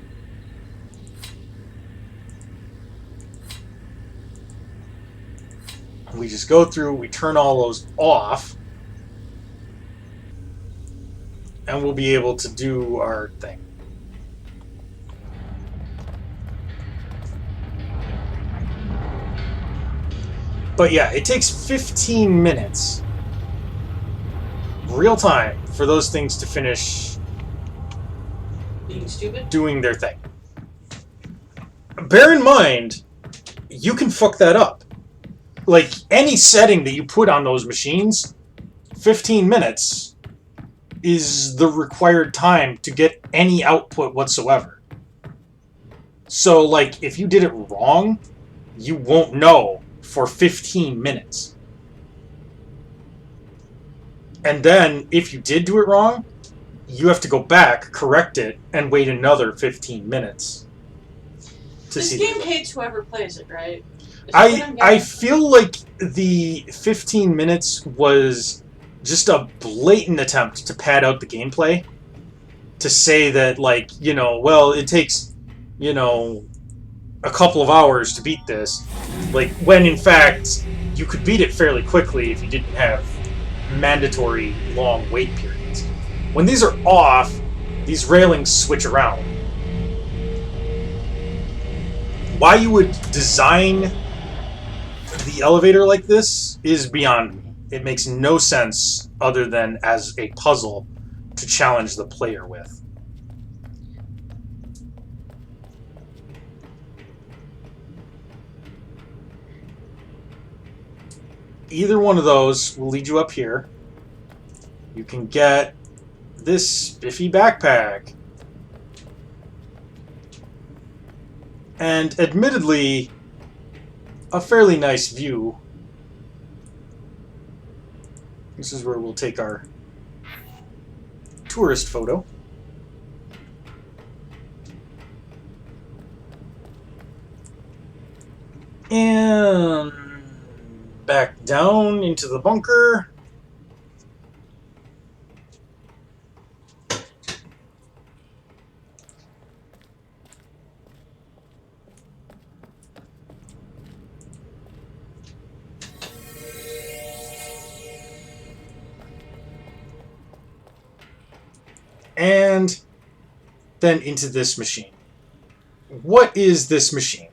we just go through, we turn all those off, and we'll be able to do our thing. But yeah, it takes 15 minutes, real time, for those things to finish Being stupid? doing their thing. Bear in mind, you can fuck that up. Like, any setting that you put on those machines, 15 minutes is the required time to get any output whatsoever. So, like, if you did it wrong, you won't know for 15 minutes. And then, if you did do it wrong, you have to go back, correct it, and wait another 15 minutes. This game hates whoever plays it, right? I feel like the 15 minutes was just a blatant attempt to pad out the gameplay. To say that, like, you know, well, it takes, you know, a couple of hours to beat this. Like, when in fact, you could beat it fairly quickly if you didn't have mandatory long wait periods. When these are off, these railings switch around. Why you would design the elevator like this is beyond me. It makes no sense other than as a puzzle to challenge the player with. Either one of those will lead you up here. You can get this spiffy backpack. And admittedly, a fairly nice view. This is where we'll take our tourist photo. And back down into the bunker. and then into this machine. What is this machine?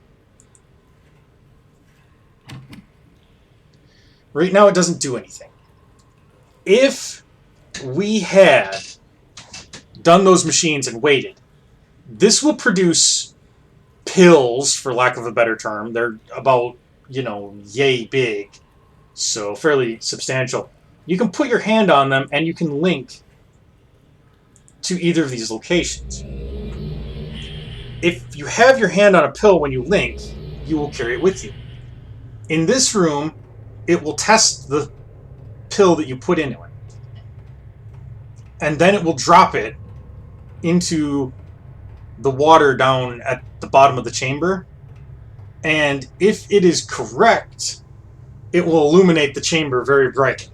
Right now it doesn't do anything. If we had done those machines and waited, this will produce pills, for lack of a better term. They're about, yay big, so fairly substantial. You can put your hand on them and you can link to either of these locations. If you have your hand on a pill when you link, you will carry it with you. In this room, it will test the pill that you put into it. And then it will drop it into the water down at the bottom of the chamber. And if it is correct, it will illuminate the chamber very brightly.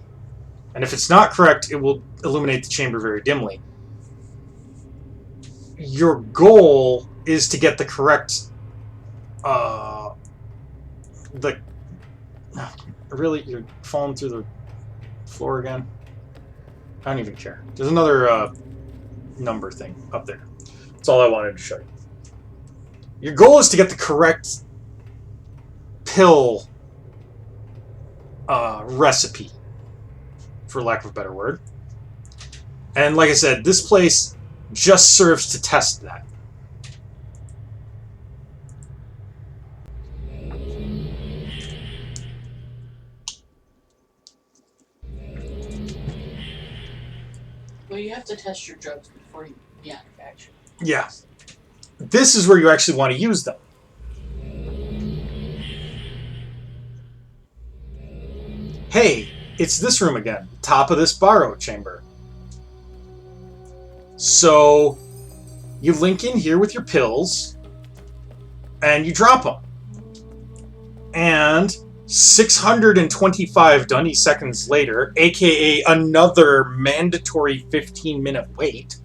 And if it's not correct, it will illuminate the chamber very dimly. Your goal is to get the correct... Really? You're falling through the floor again? I don't even care. There's another number thing up there. That's all I wanted to show you. Your goal is to get the correct pill recipe, for lack of a better word. And like I said, this place just serves to test that. Well, you have to test your drugs before you manufacture them. Yeah. This is where you actually want to use them. Hey, it's this room again. Top of this borrow chamber. So, you link in here with your pills, and you drop them. And 625 Dunny seconds later, aka another mandatory 15-minute wait,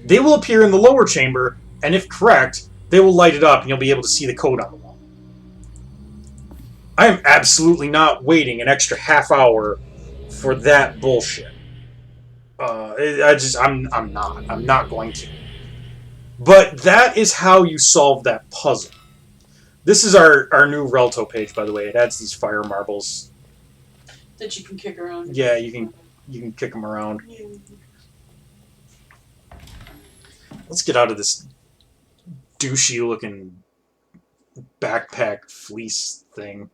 they will appear in the lower chamber, and if correct, they will light it up and you'll be able to see the code on the wall. I am absolutely not waiting an extra half hour for that bullshit. I'm not going to. But that is how you solve that puzzle. This is our new Relto page, by the way. It adds these fire marbles that you can kick around. Yeah, you can kick them around. Yeah. Let's get out of this douchey-looking backpack fleece thing.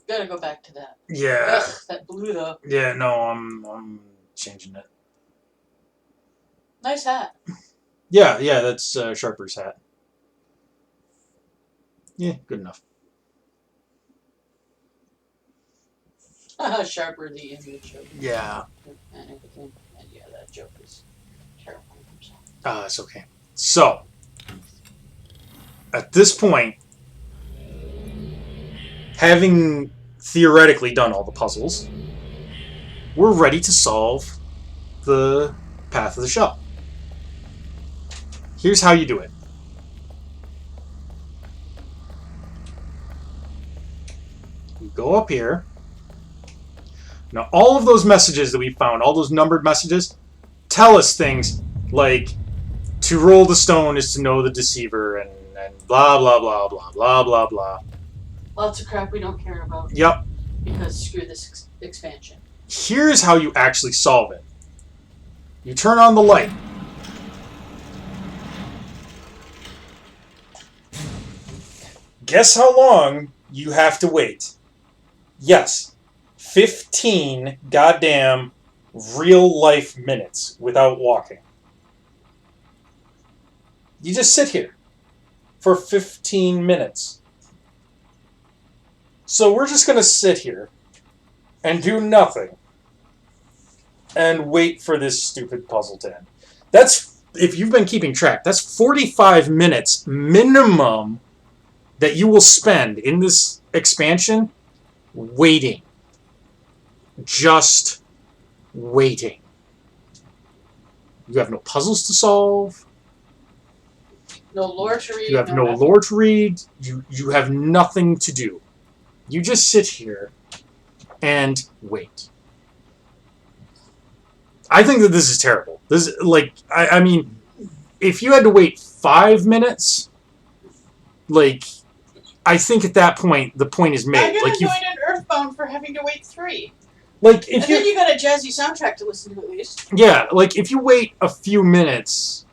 Gotta go back to that. Yeah. Ugh, that blue though. Yeah. No, I'm changing it. Nice hat. Yeah. That's Sharper's hat. Yeah, good enough. Sharper the image of Yeah. and everything. And yeah, that joke is terrible. It's okay. So, at this point, having theoretically done all the puzzles, we're ready to solve the path of the shell. Here's how you do it. You go up here. Now, all of those messages that we found, all those numbered messages, tell us things like, to roll the stone is to know the deceiver, and blah, blah, blah, blah, blah, blah, blah. Lots of crap we don't care about. Yep. Because screw this expansion. Here's how you actually solve it. You turn on the light. Guess how long you have to wait? Yes, 15 goddamn real-life minutes without walking. You just sit here for 15 minutes. So we're just going to sit here and do nothing and wait for this stupid puzzle to end. That's, if you've been keeping track, that's 45 minutes minimum that you will spend in this expansion waiting. Just waiting. You have no puzzles to solve. No lore to read. You have no lore to read. You have nothing to do. You just sit here and wait. I think that this is terrible. This like I mean, if you had to wait 5 minutes, like I think at that point the point is I'm made. gonna Like you, join an Earthbound for having to wait 3. like And if you, then you got a jazzy soundtrack to listen to at least. yeah, like if you wait a few minutes,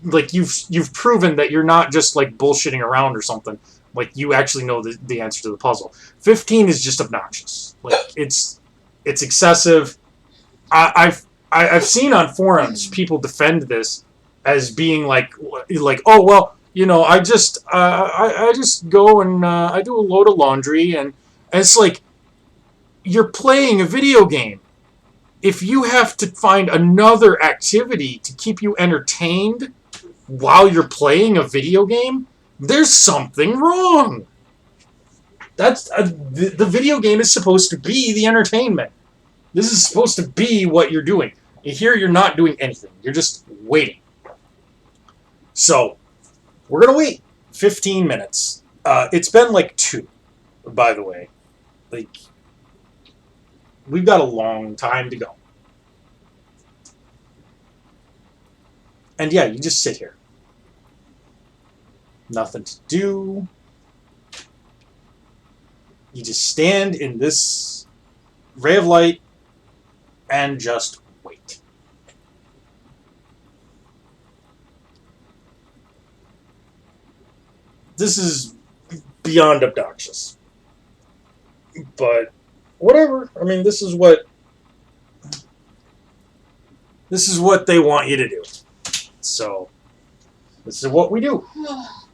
like you've proven that you're not just like bullshitting around or something. Like you actually know the answer to the puzzle. 15 is just obnoxious. Like it's excessive. I've seen on forums people defend this as being like oh well, you know, I just go and I do a load of laundry and it's like you're playing a video game. If you have to find another activity to keep you entertained while you're playing a video game, there's something wrong. That's the video game is supposed to be the entertainment. This is supposed to be what you're doing. Here, you're not doing anything. You're just waiting. So, we're gonna wait 15 minutes. It's been like 2, by the way. Like, we've got a long time to go. And yeah, you just sit here. Nothing to do. You just stand in this ray of light and just wait. This is beyond obnoxious. But whatever. I mean, this is what they want you to do. So this is what we do.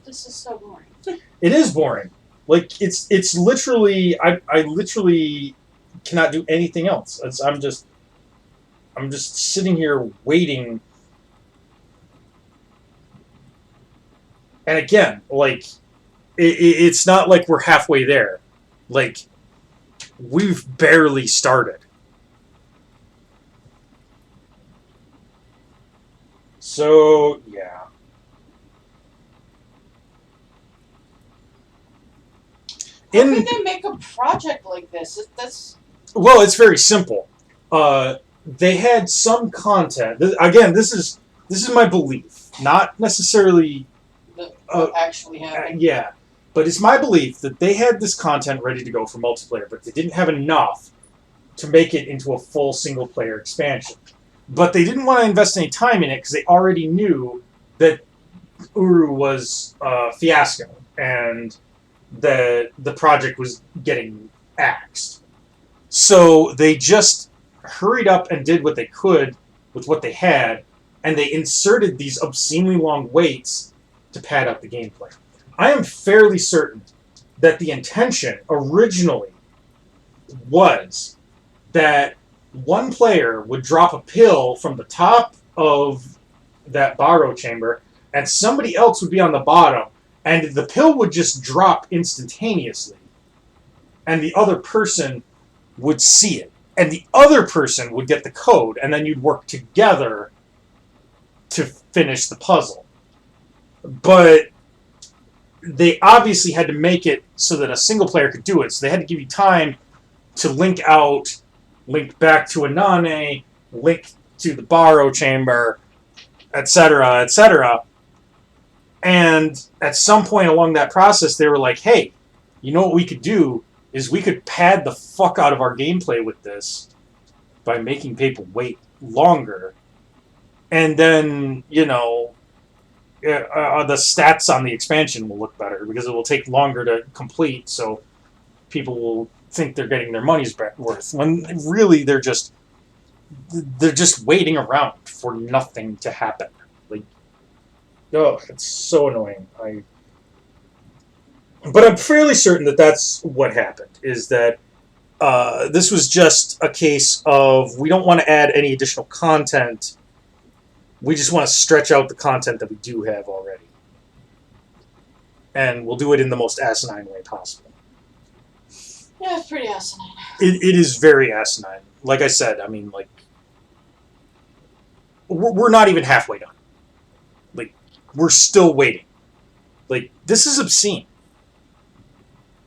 This is so boring. It is boring. Like it's literally I literally cannot do anything else. I'm just sitting here waiting. And again, like it's not like we're halfway there. Like we've barely started. So yeah. How can they make a project like this? Well, it's very simple. They had some content. Again, this is my belief, not necessarily what actually happened. Yeah, but it's my belief that they had this content ready to go for multiplayer, but they didn't have enough to make it into a full single-player expansion. But they didn't want to invest any time in it because they already knew that Uru was a fiasco and that the project was getting axed. So they just hurried up and did what they could with what they had, and they inserted these obscenely long waits to pad out the gameplay. I am fairly certain that the intention originally was that one player would drop a pill from the top of that baro chamber, and somebody else would be on the bottom, and the pill would just drop instantaneously, and the other person would see it, and the other person would get the code, and then you'd work together to finish the puzzle. But they obviously had to make it so that a single player could do it, so they had to give you time to link out, link back to Anane, link to the baro chamber, etc., etc. And at some point along that process, they were like, hey, you know what we could do is we could pad the fuck out of our gameplay with this by making people wait longer. And then, you know, the stats on the expansion will look better because it will take longer to complete, so people will think they're getting their money's worth. When really they're just waiting around for nothing to happen. Like, oh, it's so annoying. But I'm fairly certain that that's what happened, is that this was just a case of we don't want to add any additional content. We just want to stretch out the content that we do have already. And we'll do it in the most asinine way possible. Yeah, it's pretty asinine. It is very asinine. Like I said, I mean, like, we're not even halfway done. Like, we're still waiting. Like, this is obscene.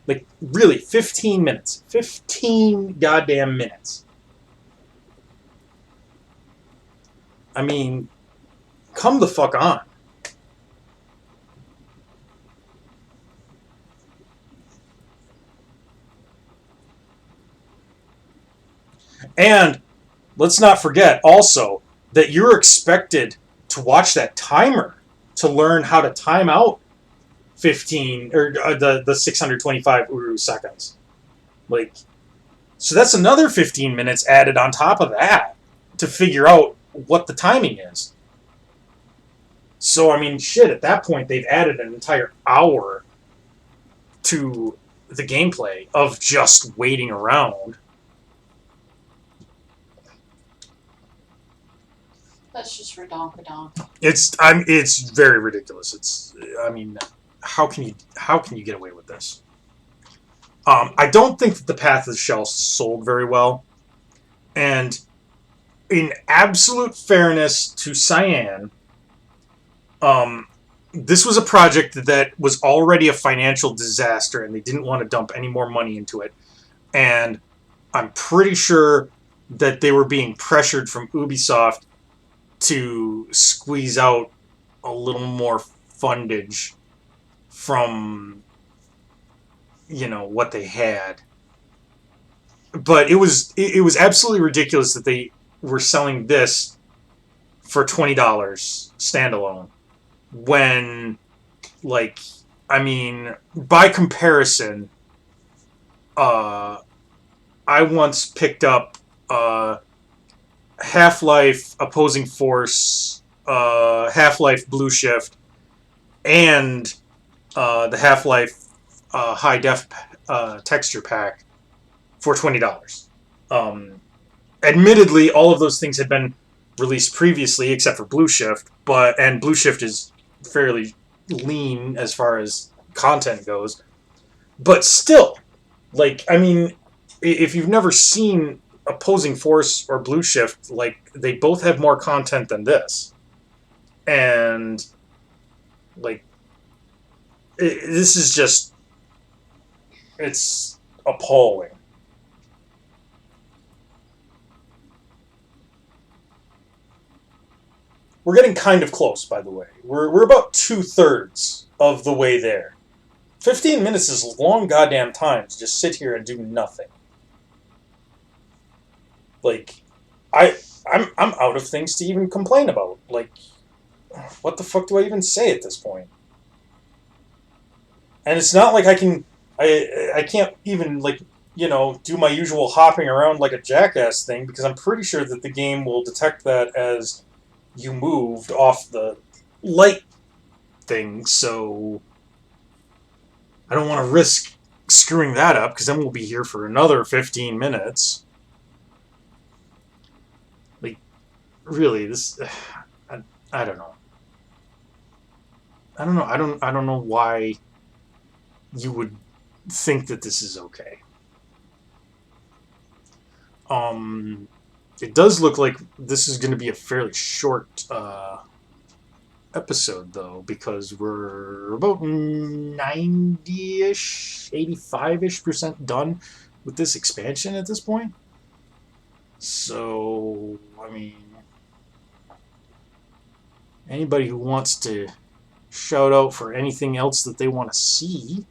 Like, really, 15 minutes. 15 goddamn minutes. I mean, come the fuck on. And let's not forget also that you're expected to watch that timer to learn how to time out 15 or the 625 Uru seconds. Like, so that's another 15 minutes added on top of that to figure out what the timing is. So, I mean, shit, at that point, they've added an entire hour to the gameplay of just waiting around. That's just redonk-a-donk. It's very ridiculous. I mean, how can you get away with this? I don't think that the Path of the Shell sold very well, and in absolute fairness to Cyan, this was a project that was already a financial disaster, and they didn't want to dump any more money into it. And I'm pretty sure that they were being pressured from Ubisoft to squeeze out a little more fundage from, you know, what they had. But it was absolutely ridiculous that they were selling this for $20 standalone, when, like, I mean, by comparison, I once picked up Half-Life Opposing Force, Half-Life Blue Shift, and the Half-Life High Def texture pack for $20. Admittedly, all of those things had been released previously, except for Blue Shift, and Blue Shift is fairly lean as far as content goes. But still, like, I mean, if you've never seen Opposing Force or Blue Shift, like, they both have more content than this. And, like, this is just, it's appalling. We're getting kind of close, by the way. We're about 2/3 of the way there. 15 minutes is a long goddamn time to just sit here and do nothing. Like, I'm out of things to even complain about. Like, what the fuck do I even say at this point? And it's not like I can't even, like, you know, do my usual hopping around like a jackass thing, because I'm pretty sure that the game will detect that as you moved off the light thing, so I don't want to risk screwing that up, because then we'll be here for another 15 minutes. Like, really, this, I don't know. I don't know why you would think that this is okay. It does look like this is going to be a fairly short episode, though, because we're about 90-ish, 85-ish% done with this expansion at this point. So, I mean, anybody who wants to shout out for anything else that they want to see,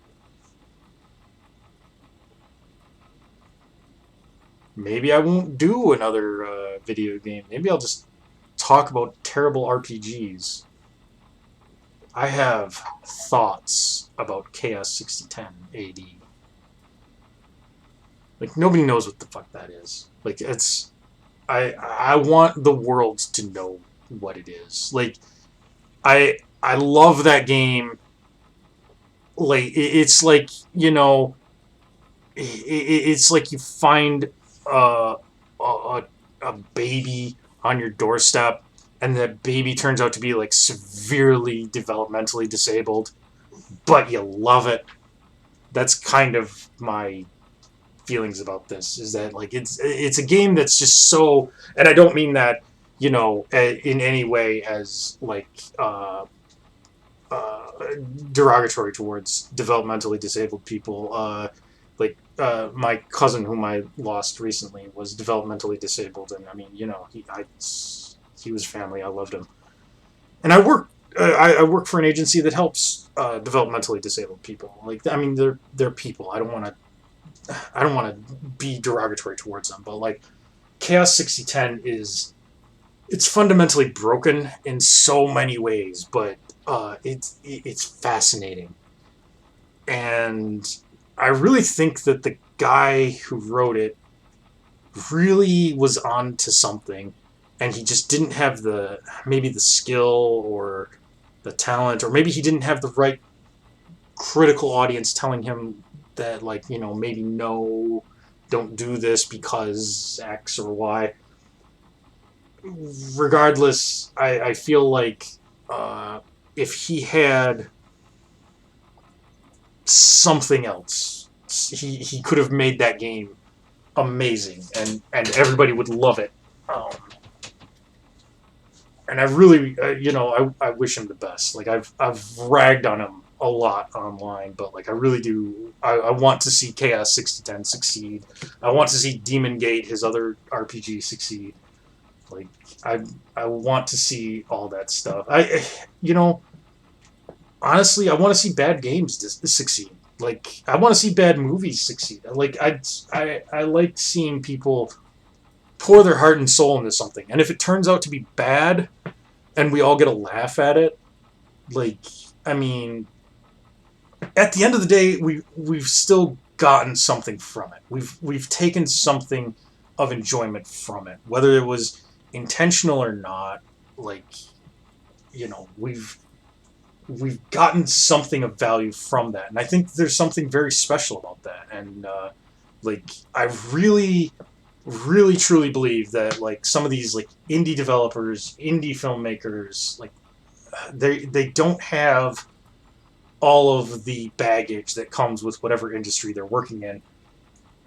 maybe I won't do another video game. Maybe I'll just talk about terrible RPGs. I have thoughts about Chaos 6010 AD. Like, nobody knows what the fuck that is. Like, it's... I want the world to know what it is. Like, I love that game. Like, it's like, you know... It's like you find a baby on your doorstep, and that baby turns out to be, like, severely developmentally disabled, but you love it. That's kind of my feelings about this, is that, like, it's a game that's just so, and I don't mean that, you know, in any way as, like, derogatory towards developmentally disabled people. My cousin, whom I lost recently, was developmentally disabled, and I mean, you know, he was family. I loved him. And I work for an agency that helps developmentally disabled people. Like, I mean, they're people. I don't want to be derogatory towards them, but like Chaos 6010 it's fundamentally broken in so many ways, but it's fascinating. And I really think that the guy who wrote it really was on to something, and he just didn't have maybe the skill or the talent, or maybe he didn't have the right critical audience telling him that, like, maybe no, don't do this because X or Y. Regardless, I feel like if he had something else, he could have made that game amazing, and everybody would love it. And I really, I wish him the best. Like, I've ragged on him a lot online, but like, I really do. I want to see Chaos 6010 succeed. I want to see Demon Gate, his other RPG, succeed. Like, I want to see all that stuff. Honestly, I want to see bad games succeed. Like, I want to see bad movies succeed. Like, I like seeing people pour their heart and soul into something, and if it turns out to be bad, and we all get a laugh at it, like, I mean, at the end of the day, we've still gotten something from it. We've taken something of enjoyment from it, whether it was intentional or not. Like, we've gotten something of value from that, and I think there's something very special about that. And like, I really, really, truly believe that, like, some of these, like, indie developers, indie filmmakers, like, they don't have all of the baggage that comes with whatever industry they're working in.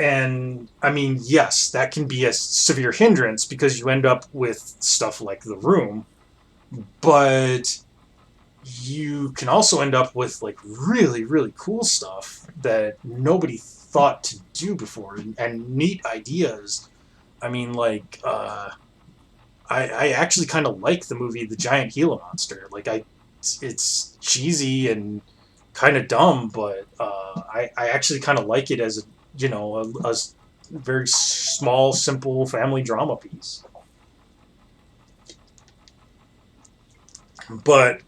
And I mean, yes, that can be a severe hindrance because you end up with stuff like The Room, but you can also end up with, like, really, really cool stuff that nobody thought to do before, and neat ideas. I mean, like, I actually kind of like the movie The Giant Gila Monster. Like, it's cheesy and kind of dumb, but I actually kind of like it as a very small, simple family drama piece. But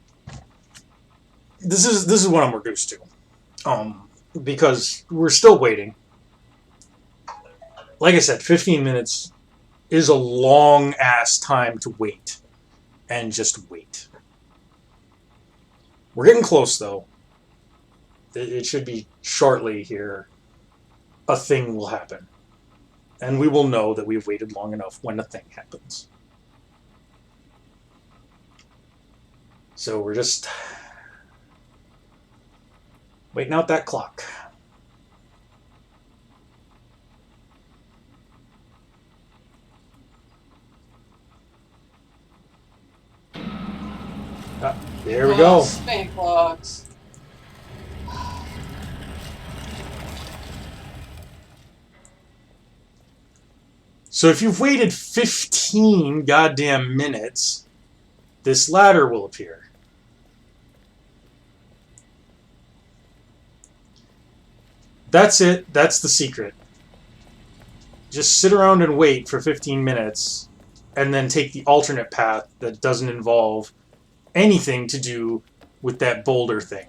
this is what I'm reduced to, because we're still waiting. Like I said, 15 minutes is a long ass time to wait, and just wait. We're getting close, though. It should be shortly here. A thing will happen, and we will know that we've waited long enough when a thing happens. So we're just waiting out that clock. There we go. Spank blocks. So if you've waited 15 goddamn minutes, this ladder will appear. That's it. That's the secret. Just sit around and wait for 15 minutes, and then take the alternate path that doesn't involve anything to do with that boulder thing.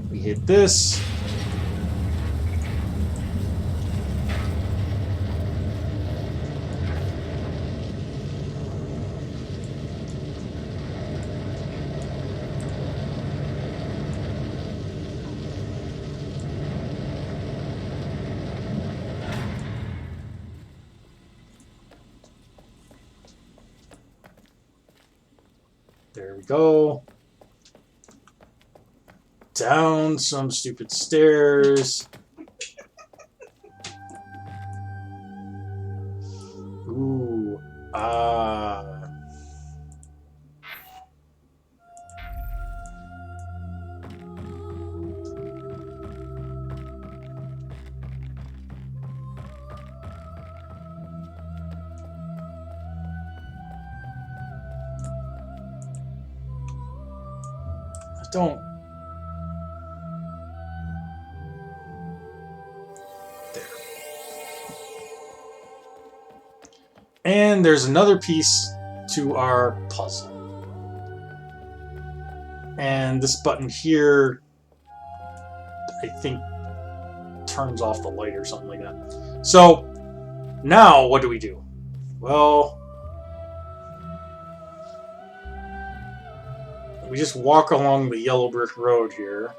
We hit this. There we go. Down some stupid stairs. Ooh. Don't. There. And there's another piece to our puzzle. And this button here, I think, turns off the light or something like that. So, now what do we do? Well, we just walk along the yellow brick road here,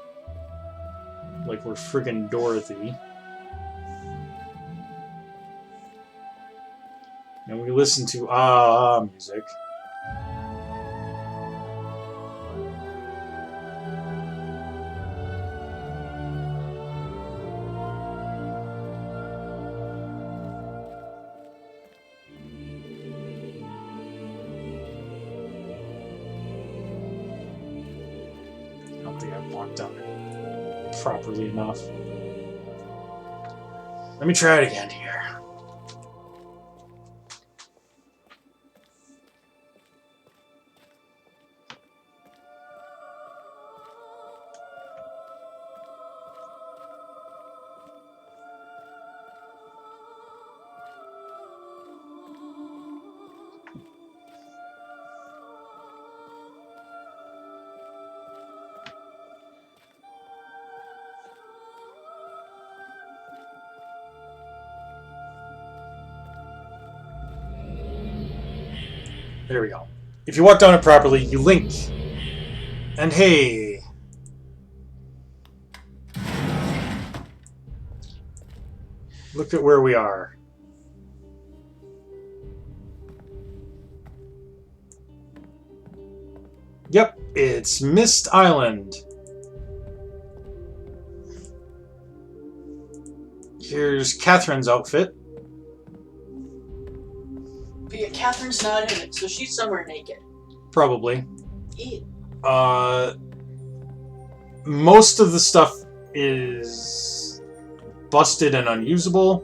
like we're friggin' Dorothy. And we listen to ah music. I don't think I've walked down it properly enough. Let me try it again here. There we go. If you walk down it properly, you link. And hey. Look at where we are. Yep, it's Mist Island. Here's Catherine's outfit. But yeah, Catherine's not in it, so she's somewhere naked. Probably. Ew. Most of the stuff is busted and unusable.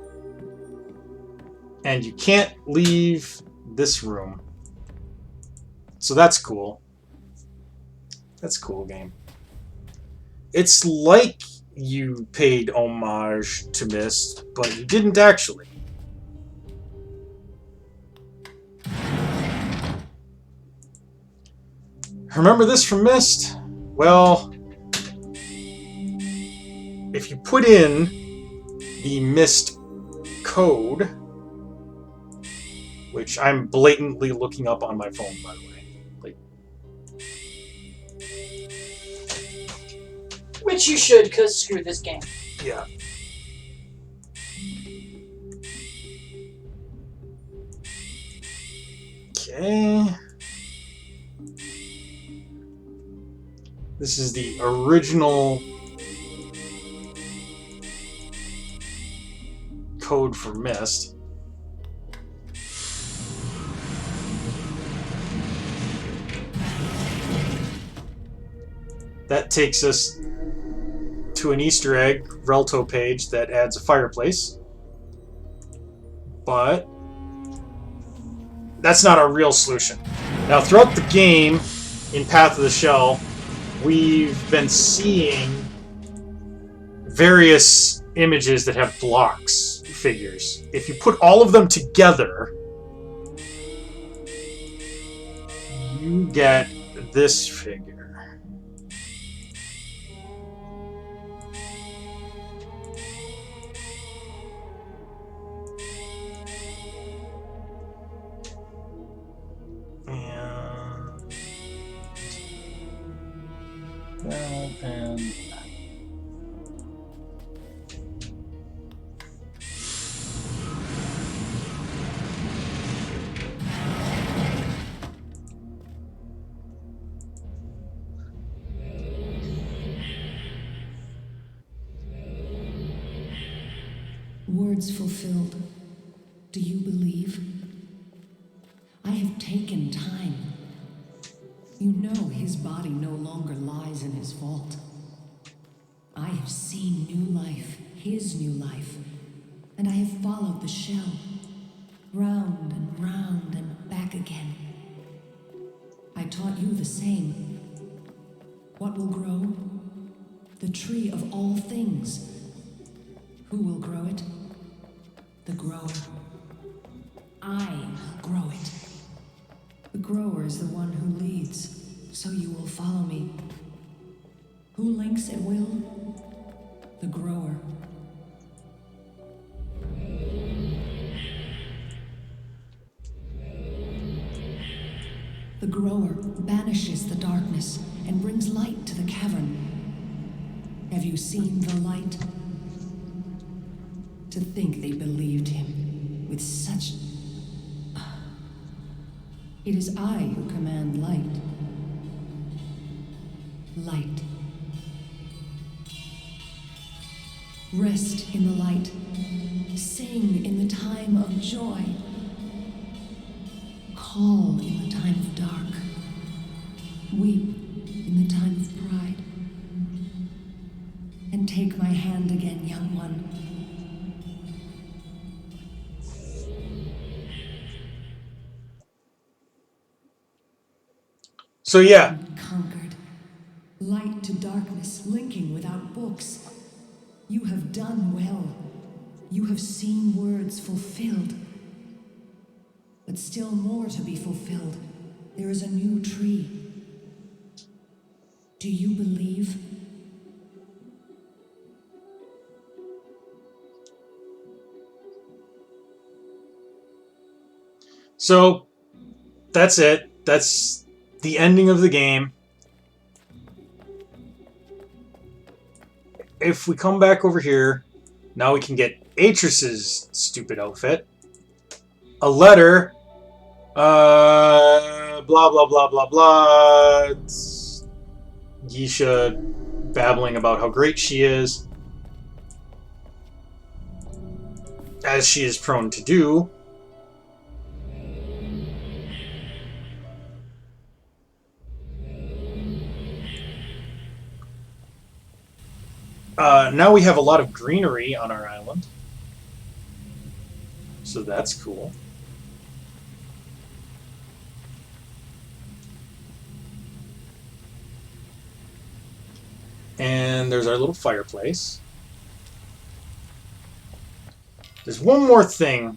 And you can't leave this room. So that's cool. That's cool, game. It's like you paid homage to Myst, but you didn't actually. Remember this from Myst? Well, if you put in the Myst code, which I'm blatantly looking up on my phone, by the way. Like, which you should, because screw this game. yeah. Okay. This is the original code for Myst. That takes us to an Easter egg Relto page that adds a fireplace. But that's not our real solution. Now, throughout the game, in Path of the Shell, we've been seeing various images that have blocks, figures. If you put all of them together, you get this figure. And words fulfilled. Do you believe? I have taken time. You know his body no longer lies in his vault. I have seen new life, his new life, and I have followed the shell, round and back again. I taught you the same. What will grow? The tree of all things. Who will grow it? The grower. I will grow it. The grower is the one who leads, so you will follow me. Who links at will? The grower. The grower banishes the darkness and brings light to the cavern. Have you seen the light? To think they believed him with such... It is I who command light. Light. Rest in the light. Sing in the time of joy. Call in the time of dark. Weep in the time of pride. And take my hand again, young one. So yeah, Conquered. Light to darkness, linking without books. You have done well. You have seen words fulfilled. But still more to be fulfilled. There is a new tree. Do you believe? so that's it. That's the ending of the game. If we come back over here, now we can get Atrus's stupid outfit. A letter. Blah, blah, blah, blah, blah. It's Yisha babbling about how great she is. As she is prone to do. Now we have a lot of greenery on our island. So that's cool. And there's our little fireplace. There's one more thing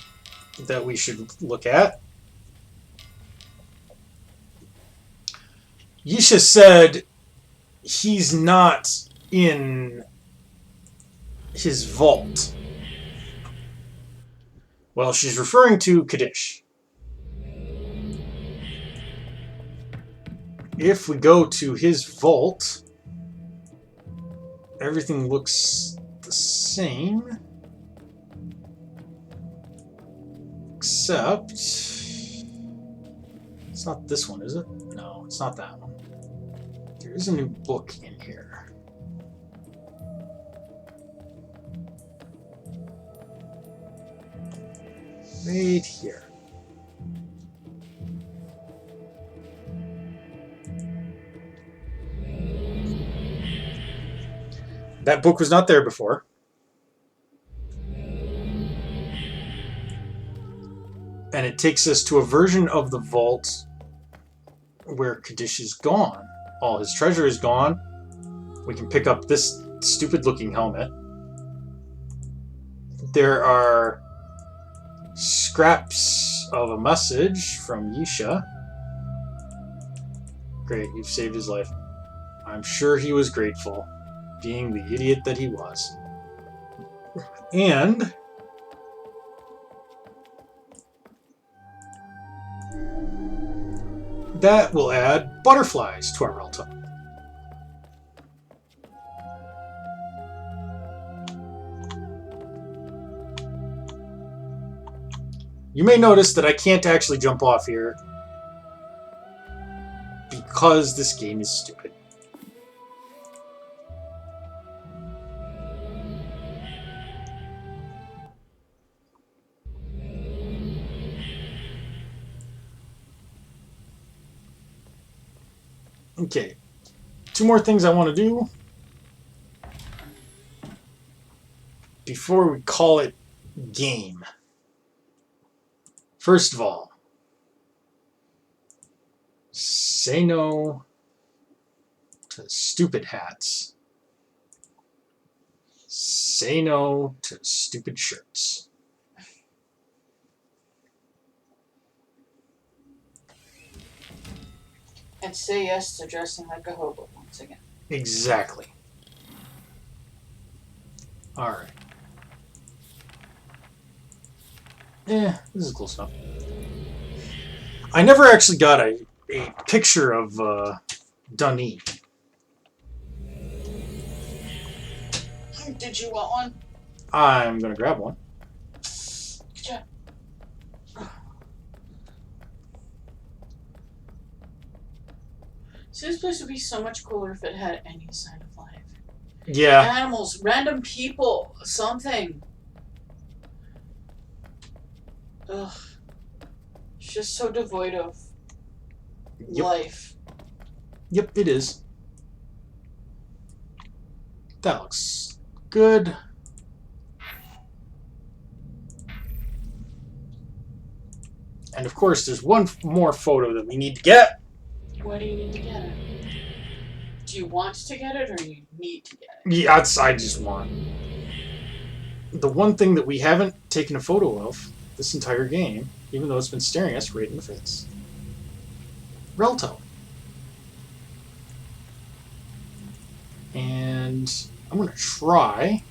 that we should look at. Yisha said he's not in his vault. Well, she's referring to Kaddish. If we go to his vault, everything looks the same. Except... it's not this one, is it? No, it's not that one. There is a new book in here. Right here. That book was not there before. And it takes us to a version of the vault where Kaddish is gone. All his treasure is gone. We can pick up this stupid looking helmet. There are scraps of a message from Yisha. Great, you've saved his life. I'm sure he was grateful, being the idiot that he was. And that will add butterflies to our Relta. You may notice that I can't actually jump off here because this game is stupid. Okay, two more things I want to do before we call it game. First of all, say no to to stupid hats. Say no to stupid shirts. And say yes to dressing like a hobo once again. Exactly. Alright. Yeah, this is close enough. I never actually got a picture of Dunny. Did you want one? I'm gonna grab one. Good job. So this place would be so much cooler if it had any sign of life. Yeah. Animals, random people, something. Ugh. It's just so devoid of Yep. life. Yep, it is. That looks good. And of course, there's one more photo that we need to get. Why do you need to get it? Do you want to get it or you need to get it? Yeah, I just want. The one thing that we haven't taken a photo of this entire game, even though it's been staring us right in the face. Relto. And I'm going to try.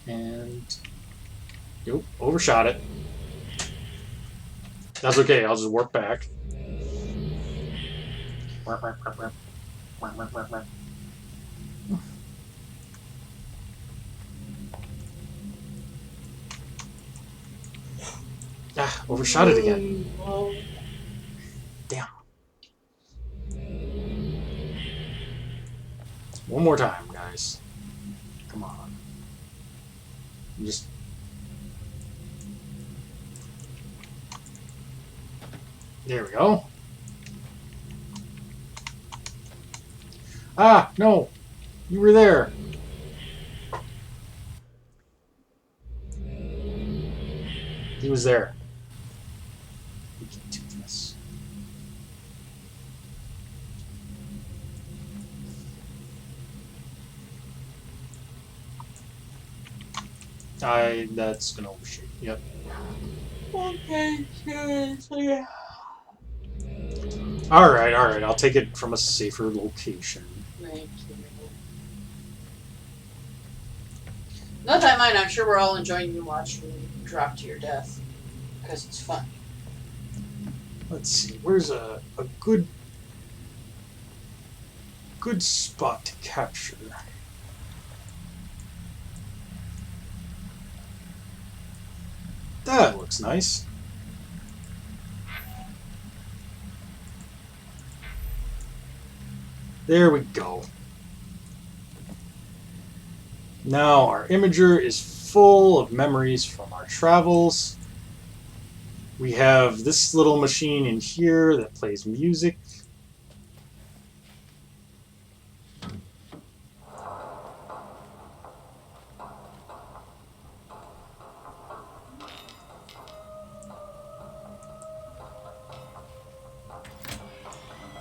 And... Nope, overshot it. That's okay, I'll just warp back. Ah, overshot it again. Damn. One more time, guys. Come on. Just... There we go. Ah, no. You were there. He was there. We can do this. That's gonna overshoot. Yep. Okay, seriously. Alright, alright. I'll take it from a safer location. Thank you. Not that I mind, I'm sure we're all enjoying you watching you drop to your death. Because it's fun. Let's see. Where's a good spot to capture? That looks nice. There we go. Now our imager is full of memories from our travels. We have this little machine in here that plays music.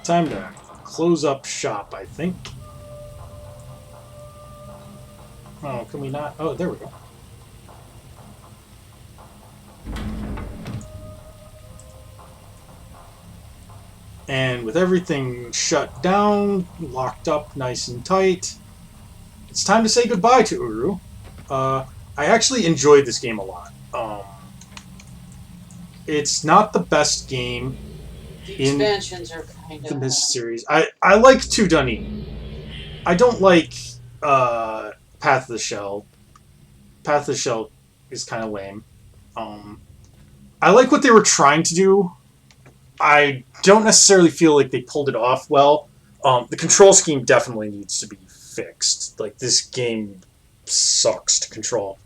Time to close up shop, I think. Oh, can we not? Oh, there we go. And with everything shut down, locked up nice and tight, it's time to say goodbye to Uru. I actually enjoyed this game a lot. It's not the best game The expansions are kind in of... this series. I like Two Dunny. I don't like Path of the Shell. Path of the Shell is kind of lame. I like what they were trying to do. I don't necessarily feel like they pulled it off well. The control scheme definitely needs to be fixed. Like, this game sucks to control.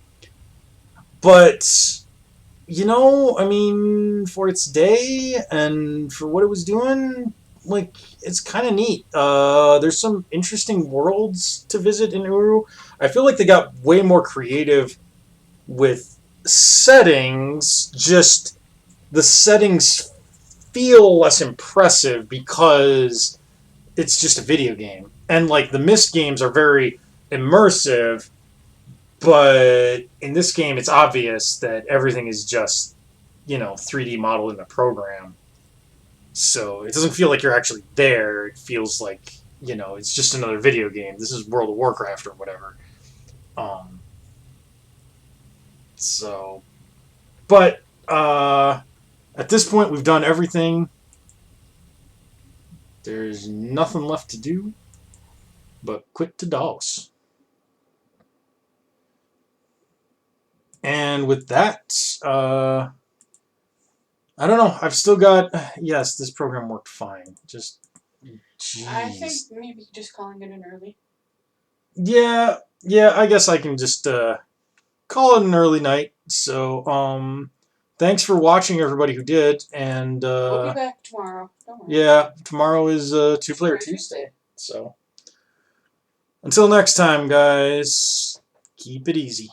But, you know, I mean, for its day and for what it was doing, like, it's kind of neat. There's some interesting worlds to visit in Uru. I feel like they got way more creative with settings, just the settings feel less impressive because it's just a video game. And like the Myst games are very immersive, but in this game it's obvious that everything is just, 3D model in the program. So it doesn't feel like you're actually there. It feels like, it's just another video game. This is World of Warcraft or whatever. But at this point we've done everything. There's nothing left to do but quit to DOS. And with that, I don't know. I've still got... Yes, this program worked fine. Just... Jeez. I think maybe just calling it an early. Yeah, I guess I can just call it an early night. So, thanks for watching, everybody who did. And We'll be back tomorrow. Don't worry. yeah, tomorrow is Two-Player Tuesday. So, until next time, guys, keep it easy.